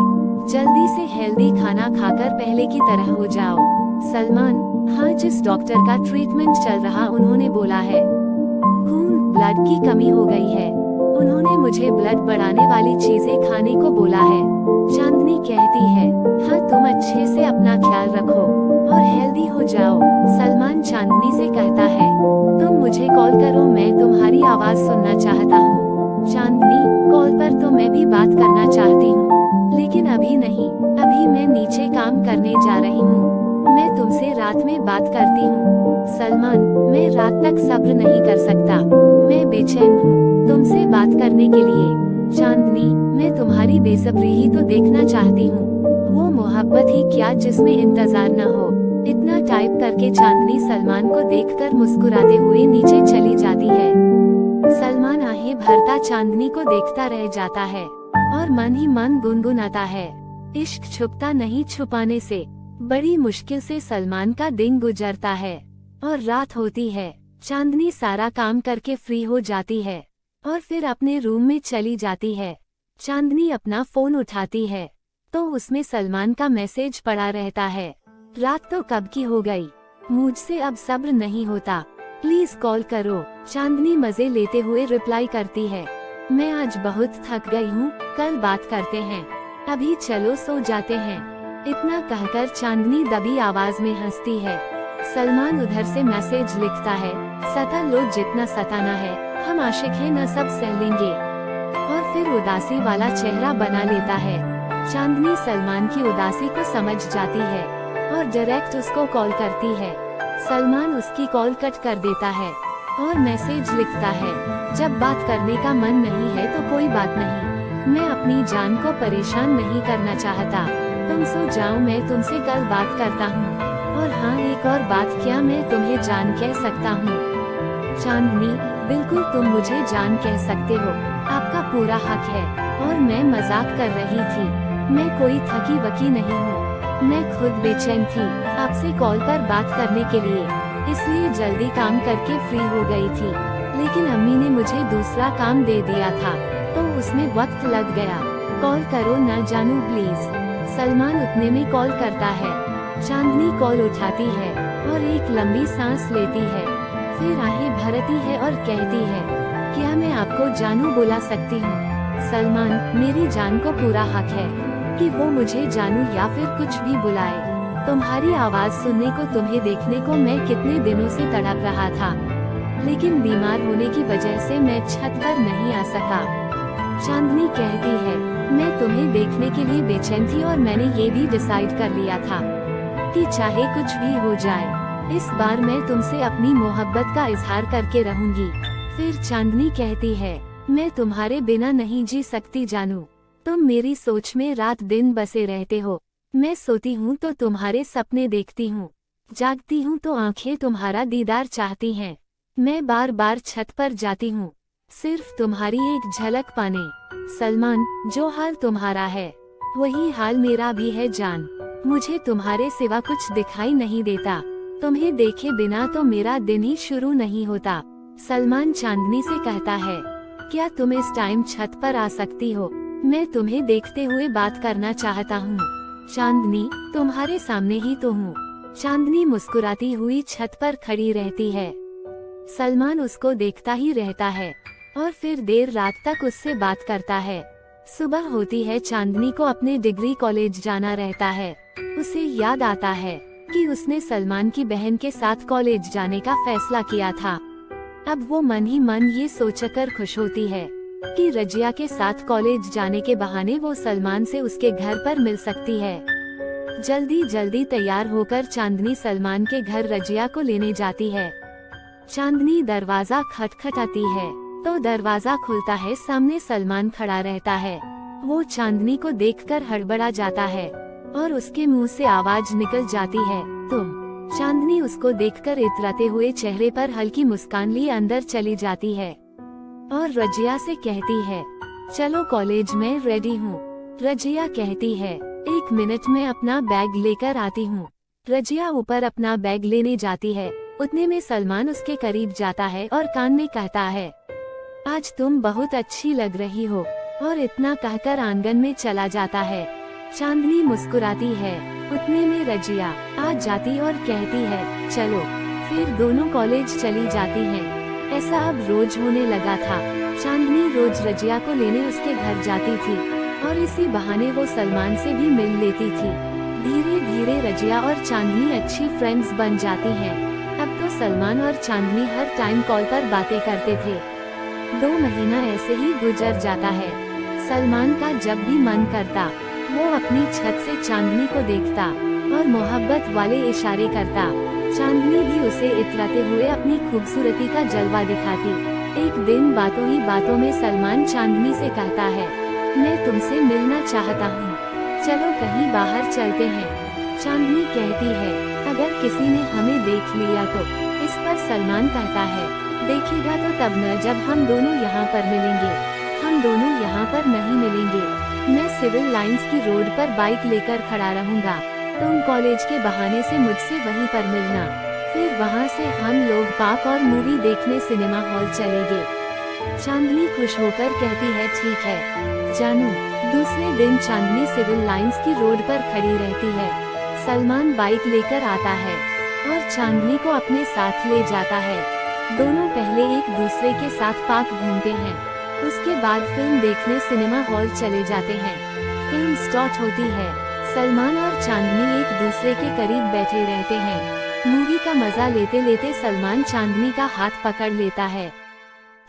जल्दी से हेल्दी खाना खाकर पहले की तरह हो जाओ। सलमान, हाँ जिस डॉक्टर का ट्रीटमेंट चल रहा उन्होंने बोला है खून ब्लड की कमी हो गई है, उन्होंने मुझे ब्लड बढ़ाने वाली चीजें खाने को बोला है। चांदनी कहती है, हाँ तुम अच्छे से अपना ख्याल रखो और हेल्दी हो जाओ। सलमान चांदनी से कहता है, तुम मुझे कॉल करो, मैं तुम्हारी आवाज सुनना चाहता हूँ। चांदनी, कॉल पर तो मैं भी बात करना चाहती हूँ, लेकिन अभी नहीं, अभी मैं नीचे काम करने जा रही हूँ, मैं तुमसे रात में बात करती हूँ। सलमान, मैं रात तक सब्र नहीं कर सकता, मैं बेचैन हूँ तुमसे बात करने के लिए। चांदनी, मैं तुम्हारी बेसब्री ही तो देखना चाहती हूँ, वो मोहब्बत ही क्या जिसमें इंतजार न हो। इतना टाइप करके चांदनी सलमान को देखकर मुस्कुराते हुए नीचे चली जाती है। सलमान आहें भरता चांदनी को देखता रह जाता है और मन ही मन गुनगुनाता है, इश्क छुपता नहीं छुपाने से। बड़ी मुश्किल से सलमान का दिन गुजरता है और रात होती है। चांदनी सारा काम करके फ्री हो जाती है और फिर अपने रूम में चली जाती है। चांदनी अपना फोन उठाती है तो उसमें सलमान का मैसेज पड़ा रहता है, रात तो कब की हो गई, मुझसे अब सब्र नहीं होता, प्लीज कॉल करो। चांदनी मजे लेते हुए रिप्लाई करती है, मैं आज बहुत थक गई हूँ, कल बात करते हैं, अभी चलो सो जाते हैं। इतना कहकर चांदनी दबी आवाज में हंसती है। सलमान उधर से मैसेज लिखता है, सता लो जितना सताना है, हम आशिक हैं न सब सह लेंगे। और फिर उदासी वाला चेहरा बना लेता है। चांदनी सलमान की उदासी को समझ जाती है और डायरेक्ट उसको कॉल करती है। सलमान उसकी कॉल कट कर देता है और मैसेज लिखता है, जब बात करने का मन नहीं है तो कोई बात नहीं, मैं अपनी जान को परेशान नहीं करना चाहता, तुम सो जाओ, मैं तुमसे कल बात करता हूँ। और हाँ, एक और बात, क्या मैं तुम्हें जान कह सकता हूँ? चांदनी, बिल्कुल तुम मुझे जान कह सकते हो, आपका पूरा हक है। और मैं मजाक कर रही थी, मैं कोई थकी वकी नहीं हूँ, मैं खुद बेचैन थी आपसे कॉल पर बात करने के लिए, इसलिए जल्दी काम करके फ्री हो गई थी, लेकिन अम्मी ने मुझे दूसरा काम दे दिया था तो उसमें वक्त लग गया, कॉल करो ना जानू प्लीज। सलमान उतने में कॉल करता है। चांदनी कॉल उठाती है और एक लंबी सांस लेती है, फिर आहें भरती है और कहती है, क्या मैं आपको जानू बुला सकती हूँ? सलमान, मेरी जान को पूरा हक है कि वो मुझे जानू या फिर कुछ भी बुलाए। तुम्हारी आवाज सुनने को, तुम्हें देखने को मैं कितने दिनों से तड़प रहा था, लेकिन बीमार होने की वजह से मैं छत पर नहीं आ सका। चांदनी कहती है, मैं तुम्हें देखने के लिए बेचैन थी और मैंने ये भी डिसाइड कर लिया था कि चाहे कुछ भी हो जाए, इस बार मैं तुमसे अपनी मोहब्बत का इजहार करके रहूंगी। फिर चांदनी कहती है, मैं तुम्हारे बिना नहीं जी सकती जानू, तुम मेरी सोच में रात दिन बसे रहते हो, मैं सोती हूँ तो तुम्हारे सपने देखती हूँ, जागती हूँ तो आंखें तुम्हारा दीदार चाहती हैं, मैं बार बार छत पर जाती हूँ सिर्फ तुम्हारी एक झलक पाने। सलमान, जो हाल तुम्हारा है वही हाल मेरा भी है जान, मुझे तुम्हारे सिवा कुछ दिखाई नहीं देता, तुम्हें देखे बिना तो मेरा दिन ही शुरू नहीं होता। सलमान चांदनी से कहता है, क्या तुम इस टाइम छत पर आ सकती हो, मैं तुम्हें देखते हुए बात करना चाहता हूँ। चांदनी, तुम्हारे सामने ही तो हूँ। चांदनी मुस्कुराती हुई छत पर खड़ी रहती है। सलमान उसको देखता ही रहता है और फिर देर रात तक उससे बात करता है। सुबह होती है, चांदनी को अपने डिग्री कॉलेज जाना रहता है। उसे याद आता है कि उसने सलमान की बहन के साथ कॉलेज जाने का फैसला किया था। अब वो मन ही मन ये सोचकर खुश होती है कि रजिया के साथ कॉलेज जाने के बहाने वो सलमान से उसके घर पर मिल सकती है। जल्दी जल्दी तैयार होकर चांदनी सलमान के घर रजिया को लेने जाती है। चांदनी दरवाजा खटखटाती है तो दरवाजा खुलता है, सामने सलमान खड़ा रहता है। वो चांदनी को देखकर हड़बड़ा जाता है और उसके मुंह से आवाज निकल जाती है, तुम। चांदनी उसको देखकर इतराते हुए चेहरे पर हल्की मुस्कान लिए अंदर चली जाती है और रजिया से कहती है, चलो कॉलेज में रेडी हूँ। रजिया कहती है, एक मिनट में अपना बैग लेकर आती हूँ। रजिया ऊपर अपना बैग लेने जाती है, उतने में सलमान उसके करीब जाता है और कान में कहता है, आज तुम बहुत अच्छी लग रही हो, और इतना कहकर आंगन में चला जाता है। चांदनी मुस्कुराती है, उतने में रजिया आ जाती और कहती है, चलो। फिर दोनों कॉलेज चली जाती हैं। ऐसा अब रोज होने लगा था। चांदनी रोज रजिया को लेने उसके घर जाती थी और इसी बहाने वो सलमान से भी मिल लेती थी। धीरे धीरे रजिया और चांदनी अच्छी फ्रेंड्स बन जाती हैं। अब तो सलमान और चांदनी हर टाइम कॉल पर बातें करते थे। 2 महीना ऐसे ही गुजर जाता है। सलमान का जब भी मन करता वो अपनी छत से चांदनी को देखता और मोहब्बत वाले इशारे करता। चांदनी भी उसे इतराते हुए अपनी खूबसूरती का जलवा दिखाती। एक दिन बातों ही बातों में सलमान चांदनी से कहता है, मैं तुमसे मिलना चाहता हूँ, चलो कहीं बाहर चलते हैं। चांदनी कहती है, अगर किसी ने हमें देख लिया तो। इस पर सलमान कहता है, देखेगा तो तब न जब हम दोनों यहाँ पर मिलेंगे। हम दोनों यहाँ पर नहीं मिलेंगे। मैं सिविल लाइंस की रोड पर बाइक लेकर खड़ा रहूँगा। तुम कॉलेज के बहाने से मुझसे वहीं पर मिलना। फिर वहाँ से हम लोग पार्क और मूवी देखने सिनेमा हॉल चलेंगे। चांदनी खुश होकर कहती है, ठीक है जानू। दूसरे दिन चांदनी सिविल लाइंस की रोड पर खड़ी रहती है। सलमान बाइक लेकर आता है और चांदनी को अपने साथ ले जाता है। दोनों पहले एक दूसरे के साथ पार्क घूमते हैं। उसके बाद फिल्म देखने सिनेमा हॉल चले जाते हैं। फिल्म स्टार्ट होती है। सलमान और चांदनी एक दूसरे के करीब बैठे रहते हैं। मूवी का मजा लेते लेते सलमान चांदनी का हाथ पकड़ लेता है।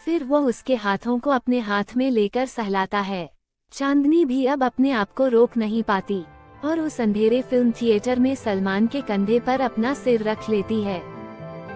फिर वो उसके हाथों को अपने हाथ में लेकर सहलाता है। चांदनी भी अब अपने आप को रोक नहीं पाती और उस अंधेरे फिल्म थिएटर में सलमान के कंधे पर अपना सिर रख लेती है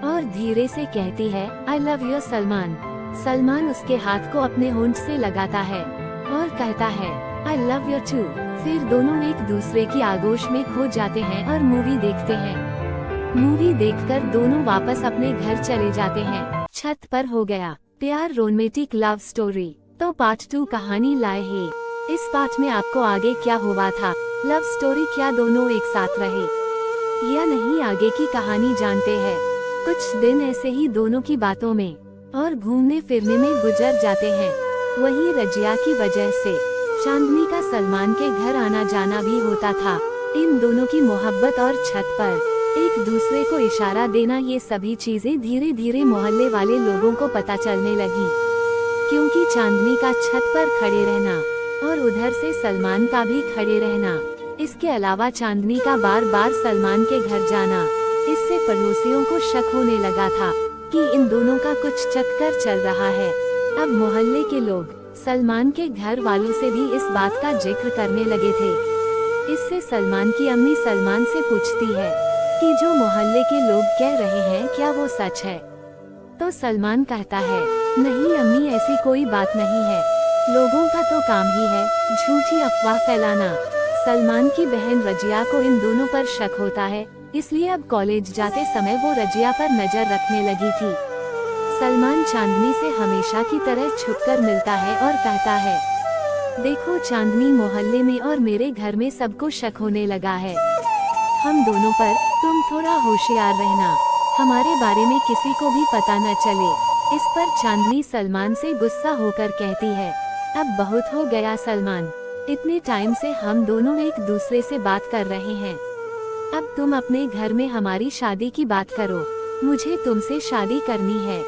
और धीरे से कहती है, आई लव यू सलमान। सलमान उसके हाथ को अपने होंठ से लगाता है और कहता है, आई लव यू टू। फिर दोनों एक दूसरे की आगोश में खो जाते हैं और मूवी देखते हैं। मूवी देखकर दोनों वापस अपने घर चले जाते हैं। छत पर हो गया प्यार रोमांटिक लव स्टोरी। तो पार्ट 2 कहानी लाए हैं। इस पार्ट में आपको आगे क्या हुआ था, लव स्टोरी क्या दोनों एक साथ रहे या नहीं, आगे की कहानी जानते हैं। कुछ दिन ऐसे ही दोनों की बातों में और घूमने फिरने में गुजर जाते हैं। वहीं रजिया की वजह से चांदनी का सलमान के घर आना जाना भी होता था। इन दोनों की मोहब्बत और छत पर एक दूसरे को इशारा देना, ये सभी चीजें धीरे धीरे मोहल्ले वाले लोगों को पता चलने लगी। क्योंकि चांदनी का छत पर खड़े रहना और उधर से सलमान का भी खड़े रहना, इसके अलावा चांदनी का बार बार सलमान के घर जाना, इससे पड़ोसियों को शक होने लगा था कि इन दोनों का कुछ चक्कर चल रहा है। अब मोहल्ले के लोग सलमान के घर वालों से भी इस बात का जिक्र करने लगे थे। इससे सलमान की अम्मी सलमान से पूछती है कि जो मोहल्ले के लोग कह रहे हैं क्या वो सच है। तो सलमान कहता है, नहीं अम्मी, ऐसी कोई बात नहीं है। लोगों का तो काम ही है झूठी अफवाह फैलाना। सलमान की बहन रजिया को इन दोनों पर शक होता है, इसलिए अब कॉलेज जाते समय वो रजिया पर नजर रखने लगी थी। सलमान चांदनी से हमेशा की तरह छुपकर मिलता है और कहता है, देखो चांदनी, मोहल्ले में और मेरे घर में सबको शक होने लगा है हम दोनों पर। तुम थोड़ा होशियार रहना, हमारे बारे में किसी को भी पता न चले। इस पर चांदनी सलमान से गुस्सा होकर कहती है, अब बहुत हो गया सलमान, इतने टाइम से हम दोनों एक दूसरे से बात कर रहे हैं। अब तुम अपने घर में हमारी शादी की बात करो, मुझे तुमसे शादी करनी है।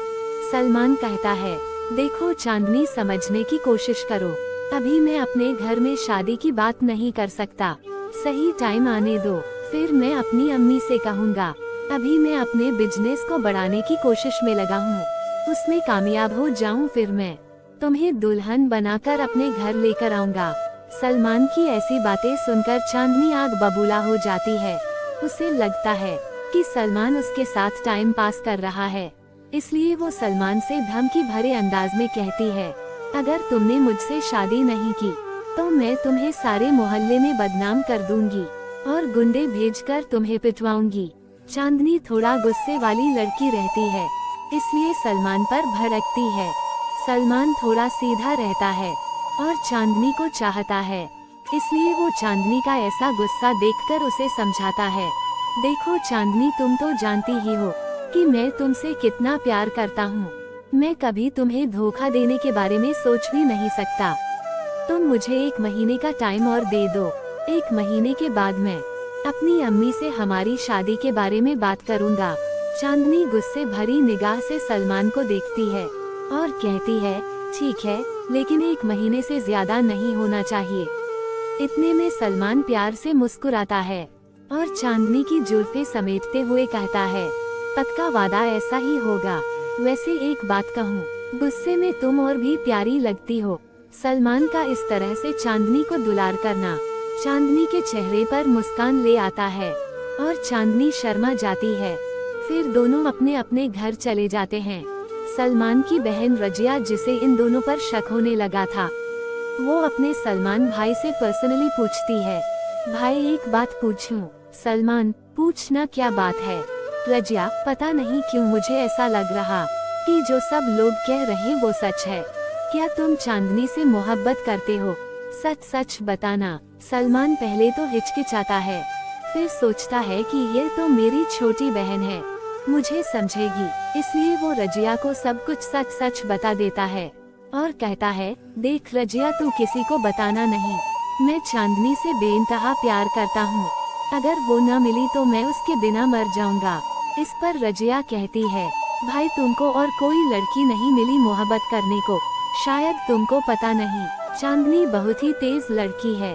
सलमान कहता है, देखो चांदनी, समझने की कोशिश करो, अभी मैं अपने घर में शादी की बात नहीं कर सकता। सही टाइम आने दो, फिर मैं अपनी अम्मी से कहूँगा। अभी मैं अपने बिजनेस को बढ़ाने की कोशिश में लगा हूँ, उसमें कामयाब हो जाऊँ फिर मैं तुम्हें दुल्हन बनाकर अपने घर लेकर आऊँगा। सलमान की ऐसी बातें सुनकर चांदनी आग बबूला हो जाती है। उसे लगता है कि सलमान उसके साथ टाइम पास कर रहा है, इसलिए वो सलमान से धमकी भरे अंदाज में कहती है, अगर तुमने मुझसे शादी नहीं की तो मैं तुम्हें सारे मोहल्ले में बदनाम कर दूंगी और गुंडे भेजकर तुम्हें पिटवाऊंगी। चांदनी थोड़ा गुस्से वाली लड़की रहती है, इसलिए सलमान पर भड़कती है। सलमान थोड़ा सीधा रहता है और चांदनी को चाहता है, इसलिए वो चांदनी का ऐसा गुस्सा देखकर उसे समझाता है, देखो चांदनी, तुम तो जानती ही हो कि मैं तुमसे कितना प्यार करता हूँ। मैं कभी तुम्हें धोखा देने के बारे में सोच भी नहीं सकता। तुम मुझे 1 महीने का टाइम और दे दो। 1 महीने के बाद मैं अपनी अम्मी से हमारी शादी के बारे में बात करूँगा। चांदनी गुस्से भरी निगाह से सलमान को देखती है और कहती है, ठीक है, लेकिन 1 महीने से ज्यादा नहीं होना चाहिए। इतने में सलमान प्यार से मुस्कुराता है और चांदनी की जुल्फे समेटते हुए कहता है, पक्का वादा ऐसा ही होगा। वैसे एक बात कहूँ, गुस्से में तुम और भी प्यारी लगती हो। सलमान का इस तरह से चांदनी को दुलार करना चांदनी के चेहरे पर मुस्कान ले आता है और चांदनी शर्मा जाती है। फिर दोनों अपने अपने घर चले जाते हैं। सलमान की बहन रजिया, जिसे इन दोनों पर शक होने लगा था, वो अपने सलमान भाई से पर्सनली पूछती है, भाई एक बात पूछूं? सलमान, पूछना क्या बात है। रजिया, पता नहीं क्यों मुझे ऐसा लग रहा कि जो सब लोग कह रहे वो सच है। क्या तुम चांदनी से मोहब्बत करते हो? सच सच बताना। सलमान पहले तो हिचकिचाता है, फिर सोचता है कि ये तो मेरी छोटी बहन है, मुझे समझेगी, इसलिए वो रजिया को सब कुछ सच सच बता देता है और कहता है, देख रजिया, तू किसी को बताना नहीं, मैं चांदनी से बेइंतहा प्यार करता हूँ। अगर वो न मिली तो मैं उसके बिना मर जाऊंगा। इस पर रजिया कहती है, भाई तुमको और कोई लड़की नहीं मिली मोहब्बत करने को, शायद तुमको पता नहीं, चांदनी बहुत ही तेज लड़की है,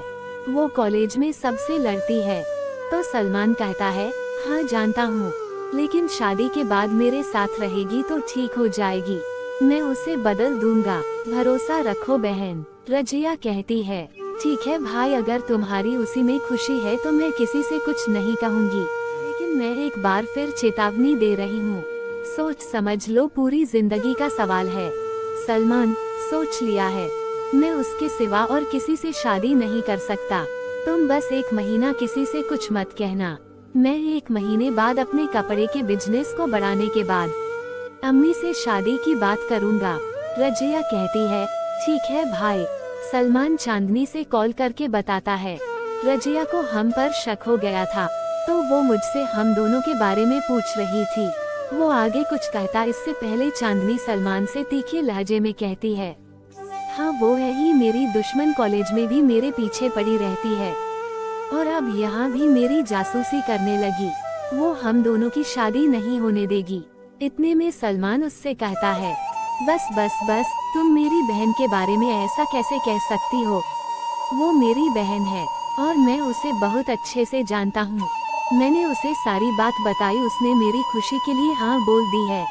वो कॉलेज में सबसे लड़ती है। तो सलमान कहता है, हाँ जानता हूँ, लेकिन शादी के बाद मेरे साथ रहेगी तो ठीक हो जाएगी, मैं उसे बदल दूंगा, भरोसा रखो बहन। रजिया कहती है, ठीक है भाई, अगर तुम्हारी उसी में खुशी है तो मैं किसी से कुछ नहीं कहूँगी, लेकिन मैं एक बार फिर चेतावनी दे रही हूँ, सोच समझ लो, पूरी जिंदगी का सवाल है। सलमान, सोच लिया है, मैं उसके सिवा और किसी से शादी नहीं कर सकता, तुम बस 1 महीना किसी से कुछ मत कहना, मैं 1 महीने बाद अपने कपड़े के बिजनेस को बढ़ाने के बाद अम्मी से शादी की बात करूंगा। रजिया कहती है, ठीक है भाई। सलमान चांदनी से कॉल करके बताता है, रजिया को हम पर शक हो गया था, तो वो मुझसे हम दोनों के बारे में पूछ रही थी। वो आगे कुछ कहता इससे पहले चांदनी सलमान से तीखे लहजे में कहती है, हाँ वो है ही मेरी दुश्मन, कॉलेज में भी मेरे पीछे पड़ी रहती है और अब यहाँ भी मेरी जासूसी करने लगी, वो हम दोनों की शादी नहीं होने देगी। इतने में सलमान उससे कहता है, बस बस बस, तुम मेरी बहन के बारे में ऐसा कैसे कह सकती हो, वो मेरी बहन है और मैं उसे बहुत अच्छे से जानता हूँ, मैंने उसे सारी बात बताई, उसने मेरी खुशी के लिए हाँ बोल दी है,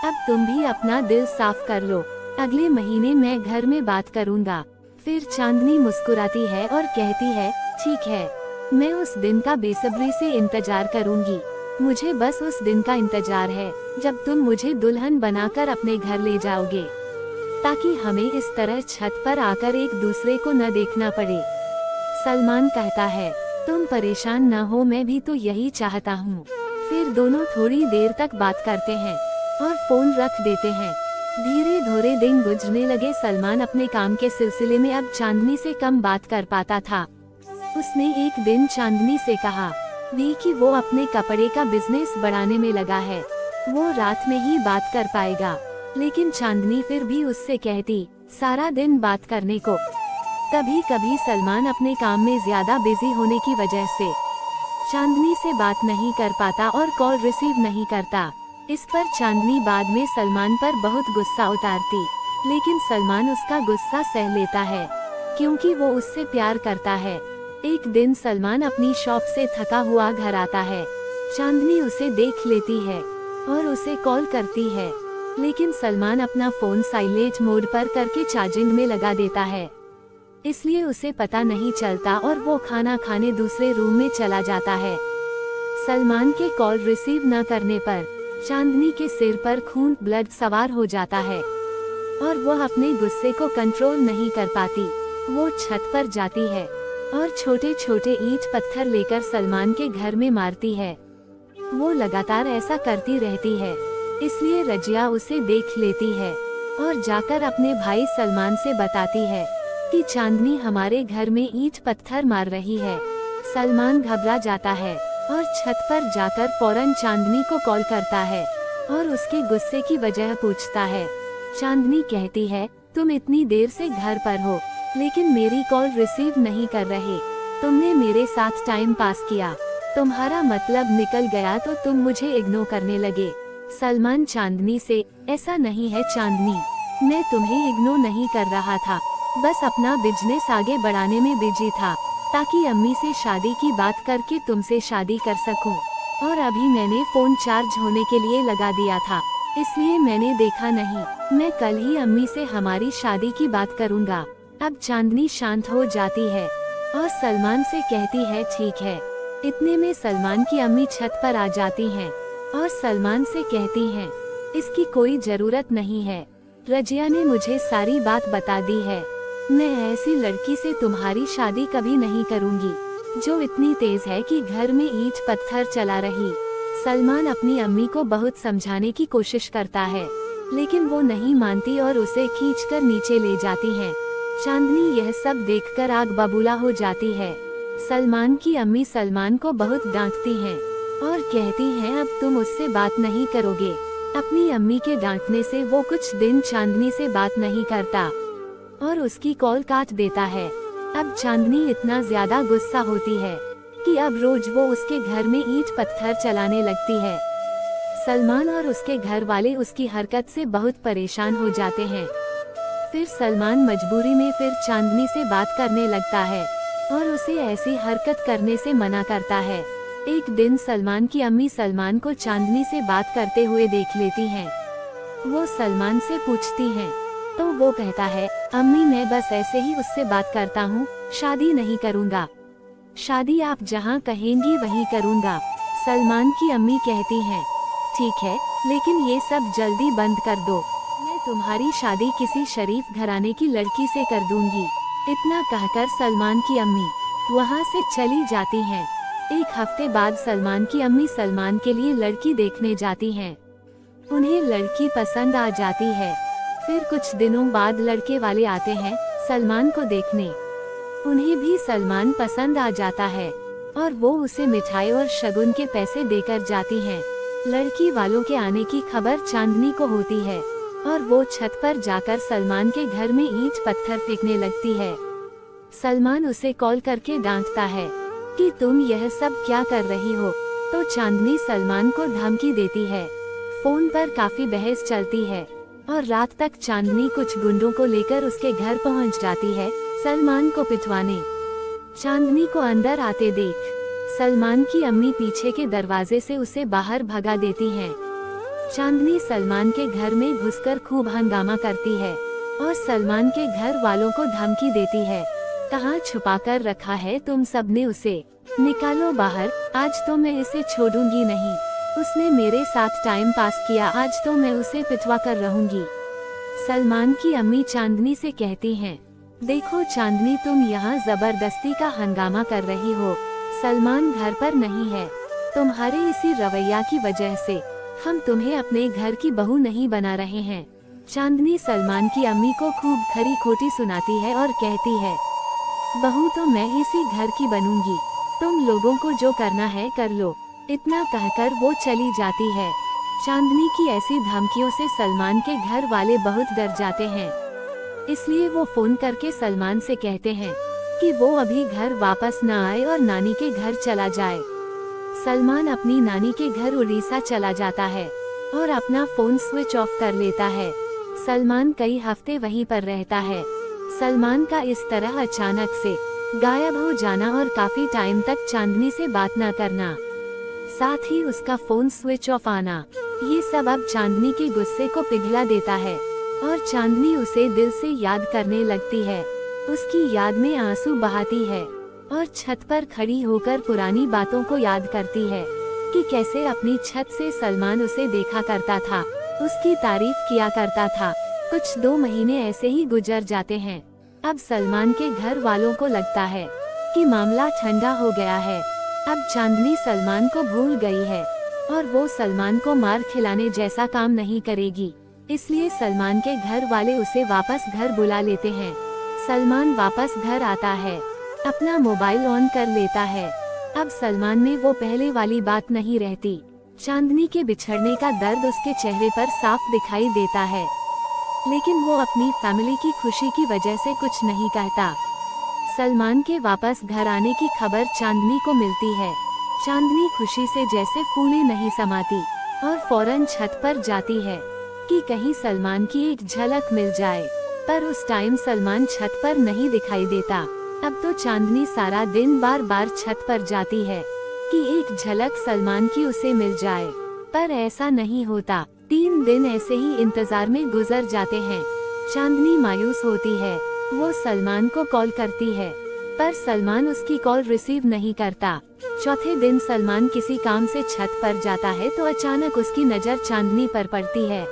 अब तुम भी अपना दिल साफ कर लो, अगले महीने मैं घर में बात करूँगा। फिर चांदनी मुस्कुराती है और कहती है, ठीक है, मैं उस दिन का बेसब्री से इंतजार करूँगी, मुझे बस उस दिन का इंतजार है जब तुम मुझे दुल्हन बनाकर अपने घर ले जाओगे, ताकि हमें इस तरह छत पर आकर एक दूसरे को न देखना पड़े। सलमान कहता है, तुम परेशान न हो, मैं भी तो यही चाहता हूँ। फिर दोनों थोड़ी देर तक बात करते हैं और फोन रख देते हैं। धीरे धीरे दिन गुजरने लगे। सलमान अपने काम के सिलसिले में अब चांदनी से कम बात कर पाता था। उसने एक दिन चांदनी से कहा कि वो अपने कपड़े का बिजनेस बढ़ाने में लगा है, वो रात में ही बात कर पाएगा, लेकिन चांदनी फिर भी उससे कहती सारा दिन बात करने को। कभी कभी सलमान अपने काम में ज्यादा बिजी होने की वजह से चांदनी से बात नहीं कर पाता और कॉल रिसीव नहीं करता। इस पर चांदनी बाद में सलमान पर बहुत गुस्सा उतारती, लेकिन सलमान उसका गुस्सा सह लेता है क्योंकि वो उससे प्यार करता है। एक दिन सलमान अपनी शॉप से थका हुआ घर आता है। चांदनी उसे देख लेती है और उसे कॉल करती है, लेकिन सलमान अपना फोन साइलेंट मोड पर करके चार्जिंग में लगा देता है, इसलिए उसे पता नहीं चलता और वो खाना खाने दूसरे रूम में चला जाता है। सलमान के कॉल रिसीव न करने पर चांदनी के सिर पर खून ब्लड सवार हो जाता है और वह अपने गुस्से को कंट्रोल नहीं कर पाती। वो छत पर जाती है और छोटे छोटे ईंट पत्थर लेकर सलमान के घर में मारती है। वो लगातार ऐसा करती रहती है, इसलिए रजिया उसे देख लेती है और जाकर अपने भाई सलमान से बताती है कि चांदनी हमारे घर में ईंट पत्थर मार रही है। सलमान घबरा जाता है और छत पर जाकर फौरन चांदनी को कॉल करता है और उसके गुस्से की वजह पूछता है। चांदनी कहती है, तुम इतनी देर से घर पर हो लेकिन मेरी कॉल रिसीव नहीं कर रहे, तुमने मेरे साथ टाइम पास किया, तुम्हारा मतलब निकल गया तो तुम मुझे इग्नोर करने लगे। सलमान चांदनी से, ऐसा नहीं है चांदनी, मैं तुम्हें इग्नोर नहीं कर रहा था, बस अपना बिजनेस आगे बढ़ाने में बिजी था ताकि अम्मी से शादी की बात करके तुमसे शादी कर सकूं। और अभी मैंने फोन चार्ज होने के लिए लगा दिया था, इसलिए मैंने देखा नहीं, मैं कल ही अम्मी से हमारी शादी की बात करूंगा। अब चांदनी शांत हो जाती है और सलमान से कहती है ठीक है। इतने में सलमान की अम्मी छत पर आ जाती हैं और सलमान से कहती हैं, इसकी कोई जरूरत नहीं है, रजिया ने मुझे सारी बात बता दी है, मैं ऐसी लड़की से तुम्हारी शादी कभी नहीं करूंगी। जो इतनी तेज है कि घर में ईंट पत्थर चला रही। सलमान अपनी अम्मी को बहुत समझाने की कोशिश करता है, लेकिन वो नहीं मानती और उसे खींचकर नीचे ले जाती हैं। चांदनी यह सब देखकर आग बबूला हो जाती है। सलमान की अम्मी सलमान को बहुत डांटती हैं और कहती हैं अब तुम उससे बात नहीं करोगे। अपनी अम्मी के डांटने से वो कुछ दिन चांदनी से बात नहीं करता और उसकी कॉल काट देता है। अब चांदनी इतना ज्यादा गुस्सा होती है कि अब रोज वो उसके घर में ईंट पत्थर चलाने लगती है। सलमान और उसके घर वाले उसकी हरकत से बहुत परेशान हो जाते हैं। फिर सलमान मजबूरी में फिर चांदनी से बात करने लगता है और उसे ऐसी हरकत करने से मना करता है। एक दिन सलमान की अम्मी सलमान को चांदनी से बात करते हुए देख लेती हैं। वो सलमान से पूछती हैं, तो वो कहता है अम्मी मैं बस ऐसे ही उससे बात करता हूँ, शादी नहीं करूँगा। शादी आप जहाँ कहेंगी वहीं करूँगा। सलमान की अम्मी कहती हैं ठीक है, लेकिन ये सब जल्दी बंद कर दो, मैं तुम्हारी शादी किसी शरीफ घराने की लड़की से कर दूंगी। इतना कहकर सलमान की अम्मी वहाँ से चली जाती हैं। एक हफ्ते बाद सलमान की अम्मी सलमान के लिए लड़की देखने जाती हैं। उन्हें लड़की पसंद आ जाती है। फिर कुछ दिनों बाद लड़के वाले आते हैं सलमान को देखने। उन्हें भी सलमान पसंद आ जाता है और वो उसे मिठाई और शगुन के पैसे देकर जाती हैं। लड़की वालों के आने की खबर चांदनी को होती है और वो छत पर जाकर सलमान के घर में ईंट पत्थर फेंकने लगती है। सलमान उसे कॉल करके डांटता है कि तुम यह सब क्या कर रही हो, तो चांदनी सलमान को धमकी देती है। फोन पर काफी बहस चलती है और रात तक चांदनी कुछ गुंडों को लेकर उसके घर पहुंच जाती है सलमान को पिटवाने। चांदनी को अंदर आते देख सलमान की अम्मी पीछे के दरवाजे से उसे बाहर भगा देती हैं। चांदनी सलमान के घर में घुसकर खूब हंगामा करती है और सलमान के घर वालों को धमकी देती है, कहाँ छुपा कर रखा है तुम सबने उसे, निकालो बाहर, आज तो मैं इसे छोड़ूंगी नहीं। उसने मेरे साथ टाइम पास किया, आज तो मैं उसे पिटवा कर रहूंगी। सलमान की अम्मी चांदनी से कहती हैं, देखो चांदनी तुम यहाँ जबरदस्ती का हंगामा कर रही हो, सलमान घर पर नहीं है। तुम्हारे इसी रवैया की वजह से हम तुम्हें अपने घर की बहू नहीं बना रहे हैं। चांदनी सलमान की अम्मी को खूब खरी खोटी सुनाती है और कहती है, बहू तो मैं इसी घर की बनूंगी, तुम लोगों को जो करना है कर लो। इतना कहकर वो चली जाती है। चांदनी की ऐसी धमकियों से सलमान के घर वाले बहुत डर जाते हैं, इसलिए वो फोन करके सलमान से कहते हैं कि वो अभी घर वापस न आए और नानी के घर चला जाए। सलमान अपनी नानी के घर उड़ीसा चला जाता है और अपना फोन स्विच ऑफ कर लेता है। सलमान कई हफ्ते वहीं पर रहता है। सलमान का इस तरह अचानक से गायब हो जाना और काफी टाइम तक चांदनी से बात न करना, साथ ही उसका फोन स्विच ऑफ आना, ये सब अब चांदनी के गुस्से को पिघला देता है और चांदनी उसे दिल से याद करने लगती है। उसकी याद में आंसू बहाती है और छत पर खड़ी होकर पुरानी बातों को याद करती है कि कैसे अपनी छत से सलमान उसे देखा करता था, उसकी तारीफ किया करता था। कुछ 2 महीने ऐसे ही गुजर जाते हैं। अब सलमान के घर वालों को लगता है कि मामला ठंडा हो गया है। अब चांदनी सलमान को भूल गई है और वो सलमान को मार खिलाने जैसा काम नहीं करेगी, इसलिए सलमान के घर वाले उसे वापस घर बुला लेते हैं। सलमान वापस घर आता है, अपना मोबाइल ऑन कर लेता है। अब सलमान में वो पहले वाली बात नहीं रहती। चांदनी के बिछड़ने का दर्द उसके चेहरे पर साफ दिखाई देता है, लेकिन वो अपनी फैमिली की खुशी की वजह से कुछ नहीं कहता। सलमान के वापस घर आने की खबर चांदनी को मिलती है। चांदनी खुशी से जैसे फूले नहीं समाती और फौरन छत पर जाती है कि कहीं सलमान की एक झलक मिल जाए, पर उस टाइम सलमान छत पर नहीं दिखाई देता। अब तो चांदनी सारा दिन बार बार छत पर जाती है कि एक झलक सलमान की उसे मिल जाए, पर ऐसा नहीं होता। 3 दिन ऐसे ही इंतजार में गुजर जाते हैं। चांदनी मायूस होती है, वो सलमान को कॉल करती है, पर सलमान उसकी कॉल रिसीव नहीं करता। चौथे दिन सलमान किसी काम से छत पर जाता है तो अचानक उसकी नज़र चांदनी पर पड़ती है।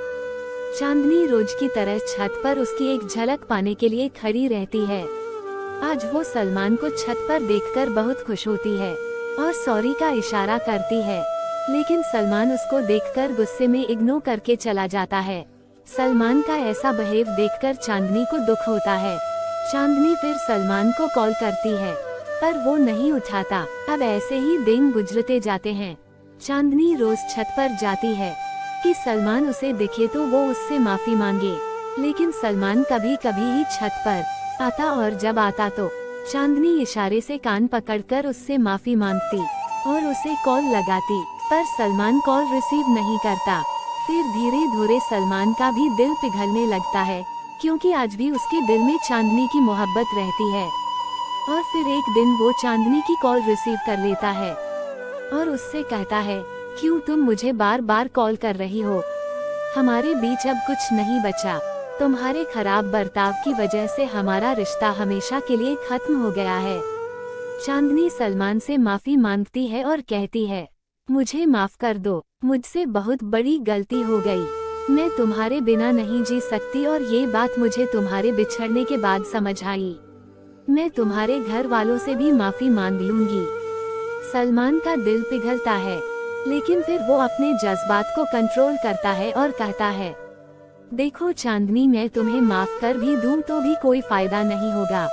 चांदनी रोज की तरह छत पर उसकी एक झलक पाने के लिए खड़ी रहती है। आज वो सलमान को छत पर देखकर बहुत खुश होती है और सॉरी का इशारा करती है, लेकिन सलमान उसको देखकर गुस्से में इग्नोर करके चला जाता है। सलमान का ऐसा बिहेव देखकर चांदनी को दुख होता है। चांदनी फिर सलमान को कॉल करती है, पर वो नहीं उठाता। अब ऐसे ही दिन गुजरते जाते हैं। चांदनी रोज छत पर जाती है कि सलमान उसे दिखे तो वो उससे माफी मांगे, लेकिन सलमान कभी कभी ही छत पर आता और जब आता तो चांदनी इशारे से कान पकड़कर उससे माफी मांगती और उसे कॉल लगाती, पर सलमान कॉल रिसीव नहीं करता। फिर धीरे धीरे सलमान का भी दिल पिघलने लगता है, क्योंकि आज भी उसके दिल में चांदनी की मोहब्बत रहती है। और फिर एक दिन वो चांदनी की कॉल रिसीव कर लेता है और उससे कहता है, क्यों तुम मुझे बार बार कॉल कर रही हो? हमारे बीच अब कुछ नहीं बचा। तुम्हारे खराब बर्ताव की वजह से हमारा रिश्ता हमेशा के लिए खत्म हो गया है। चांदनी सलमान से माफी मांगती है और कहती है, मुझे माफ कर दो, मुझसे बहुत बड़ी गलती हो गई। मैं तुम्हारे बिना नहीं जी सकती और ये बात मुझे तुम्हारे बिछड़ने के बाद समझ आई। मैं तुम्हारे घर वालों से भी माफी मांग लूंगी। सलमान का दिल पिघलता है, लेकिन फिर वो अपने जज्बात को कंट्रोल करता है और कहता है, देखो चांदनी, मैं तुम्हें माफ कर भी दूं तो भी कोई फायदा नहीं होगा।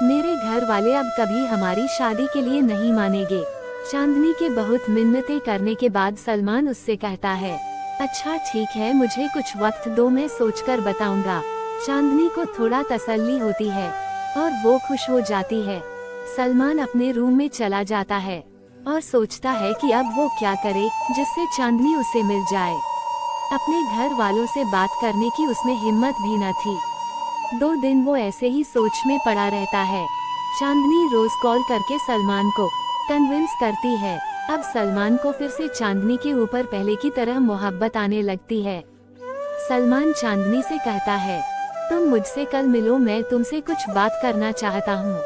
मेरे घर वाले अब कभी हमारी शादी के लिए नहीं मानेंगे। चांदनी के बहुत मिन्नतें करने के बाद सलमान उससे कहता है, अच्छा ठीक है, मुझे कुछ वक्त दो, मैं सोचकर बताऊंगा। चांदनी को थोड़ा तसल्ली होती है और वो खुश हो जाती है। सलमान अपने रूम में चला जाता है और सोचता है कि अब वो क्या करे जिससे चांदनी उसे मिल जाए। अपने घर वालों से बात करने की उसमें हिम्मत भी न थी। 2 दिन वो ऐसे ही सोच में पड़ा रहता है। चांदनी रोज कॉल करके सलमान को कन्विंस करती है। अब सलमान को फिर से चांदनी के ऊपर पहले की तरह मोहब्बत आने लगती है। सलमान चांदनी से कहता है, तुम मुझसे कल मिलो, मैं तुमसे कुछ बात करना चाहता हूँ।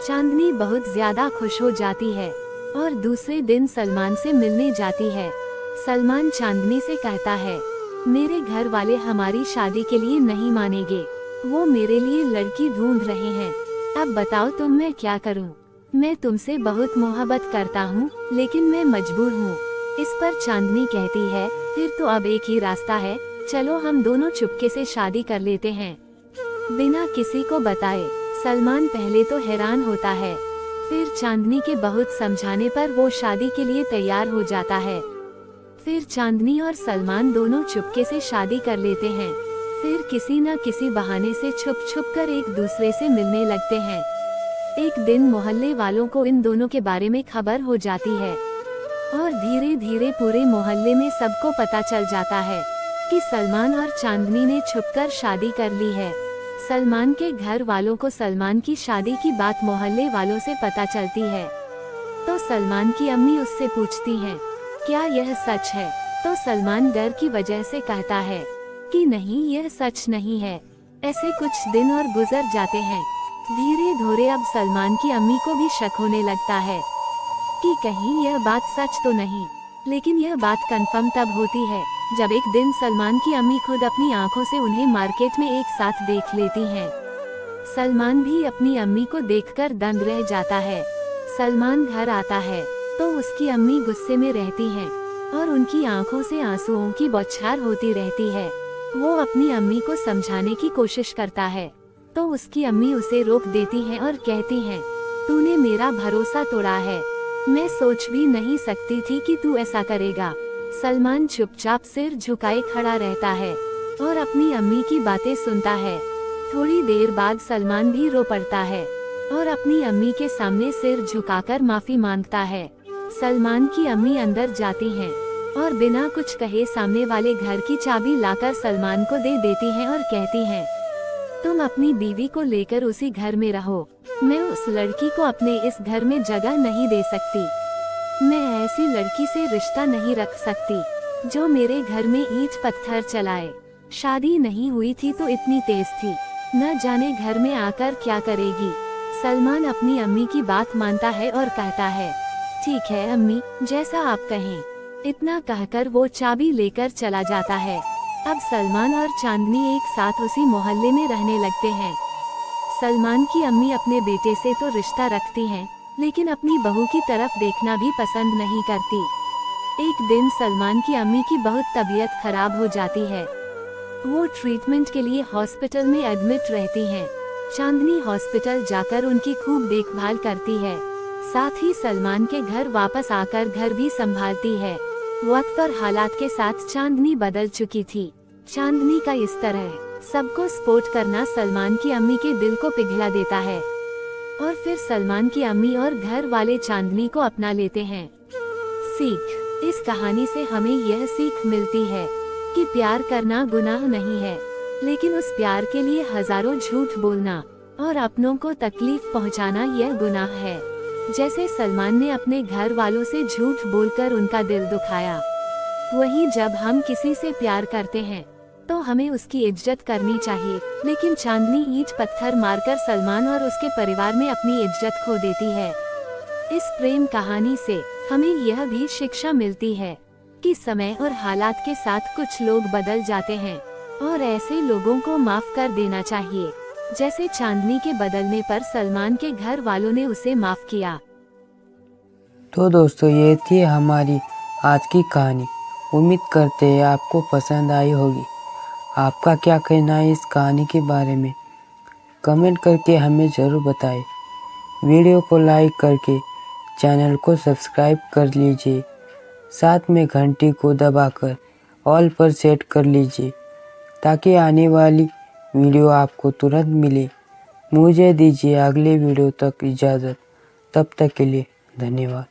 चांदनी बहुत ज्यादा खुश हो जाती है और दूसरे दिन सलमान से मिलने जाती है। सलमान चांदनी से कहता है, मेरे घर वाले हमारी शादी के लिए नहीं मानेंगे। वो मेरे लिए लड़की ढूंढ रहे हैं। अब बताओ तुम, मैं क्या करूं? मैं तुमसे बहुत मोहब्बत करता हूं, लेकिन मैं मजबूर हूं। इस पर चांदनी कहती है, फिर तो अब एक ही रास्ता है, चलो हम दोनों चुपके से शादी कर लेते हैं, बिना किसी को बताए। सलमान पहले तो हैरान होता है, फिर चांदनी के बहुत समझाने पर वो शादी के लिए तैयार हो जाता है। फिर चांदनी और सलमान दोनों चुपके से शादी कर लेते हैं। फिर किसी न किसी बहाने से छुप छुप कर एक दूसरे से मिलने लगते हैं। एक दिन मोहल्ले वालों को इन दोनों के बारे में खबर हो जाती है और धीरे धीरे पूरे मोहल्ले में सबको पता चल जाता है कि सलमान और चांदनी ने छुपकर शादी कर ली है। सलमान के घर वालों को सलमान की शादी की बात मोहल्ले वालों से पता चलती है, तो सलमान की अम्मी उससे पूछती हैं, क्या यह सच है? तो सलमान डर की वजह से कहता है कि नहीं, यह सच नहीं है। ऐसे कुछ दिन और गुजर जाते हैं। धीरे धीरे अब सलमान की अम्मी को भी शक होने लगता है कि कहीं यह बात सच तो नहीं। लेकिन यह बात कंफर्म तब होती है जब एक दिन सलमान की अम्मी खुद अपनी आंखों से उन्हें मार्केट में एक साथ देख लेती हैं। सलमान भी अपनी अम्मी को देखकर दंग रह जाता है। सलमान घर आता है तो उसकी अम्मी गुस्से में रहती हैं और उनकी आंखों से आंसुओं की बौछार होती रहती है। वो अपनी अम्मी को समझाने की कोशिश करता है, तो उसकी अम्मी उसे रोक देती हैं और कहती हैं, तूने मेरा भरोसा तोड़ा है। मैं सोच भी नहीं सकती थी कि तू ऐसा करेगा। सलमान चुपचाप सिर झुकाए खड़ा रहता है और अपनी अम्मी की बातें सुनता है। थोड़ी देर बाद सलमान भी रो पड़ता है और अपनी अम्मी के सामने सिर झुकाकर माफी मांगता है। सलमान की अम्मी अंदर जाती हैं और बिना कुछ कहे सामने वाले घर की चाबी लाकर सलमान को दे देती हैं और कहती हैं, तुम अपनी बीवी को लेकर उसी घर में रहो। मैं उस लड़की को अपने इस घर में जगह नहीं दे सकती। मैं ऐसी लड़की से रिश्ता नहीं रख सकती जो मेरे घर में ईंट पत्थर चलाए। शादी नहीं हुई थी तो इतनी तेज थी, न जाने घर में आकर क्या करेगी। सलमान अपनी अम्मी की बात मानता है और कहता है, ठीक है अम्मी, जैसा आप कहें। इतना कहकर वो चाबी लेकर चला जाता है। अब सलमान और चांदनी एक साथ उसी मोहल्ले में रहने लगते हैं। सलमान की अम्मी अपने बेटे से तो रिश्ता रखती हैं, लेकिन अपनी बहू की तरफ देखना भी पसंद नहीं करती। एक दिन सलमान की अम्मी की बहुत तबीयत खराब हो जाती है। वो ट्रीटमेंट के लिए हॉस्पिटल में एडमिट रहती हैं। चांदनी हॉस्पिटल जाकर उनकी खूब देखभाल करती है, साथ ही सलमान के घर वापस आकर घर भी संभालती है। वक्त और हालात के साथ चांदनी बदल चुकी थी। चांदनी का इस तरह सबको सपोर्ट करना सलमान की अम्मी के दिल को पिघला देता है, और फिर सलमान की अम्मी और घर वाले चांदनी को अपना लेते हैं। सीख: इस कहानी से हमें यह सीख मिलती है कि प्यार करना गुनाह नहीं है, लेकिन उस प्यार के लिए हजारों झूठ बोलना और अपनों को तकलीफ पहुंचाना यह गुनाह है। जैसे सलमान ने अपने घर वालों से झूठ बोलकर उनका दिल दुखाया, वहीं जब हम किसी से प्यार करते हैं तो हमें उसकी इज्जत करनी चाहिए। लेकिन चांदनी ईंट पत्थर मारकर सलमान और उसके परिवार में अपनी इज्जत खो देती है। इस प्रेम कहानी से हमें यह भी शिक्षा मिलती है कि समय और हालात के साथ कुछ लोग बदल जाते हैं, और ऐसे लोगों को माफ कर देना चाहिए, जैसे चांदनी के बदलने पर सलमान के घर वालों ने उसे माफ किया। तो दोस्तों, ये थी हमारी आज की कहानी। उम्मीद करते हैं आपको पसंद आई होगी। आपका क्या कहना है इस कहानी के बारे में? कमेंट करके हमें ज़रूर बताएं। वीडियो को लाइक करके चैनल को सब्सक्राइब कर लीजिए। साथ में घंटी को दबाकर ऑल पर सेट कर लीजिए, ताकि आने वाली वीडियो आपको तुरंत मिले। मुझे दीजिए अगले वीडियो तक इजाज़त। तब तक के लिए धन्यवाद।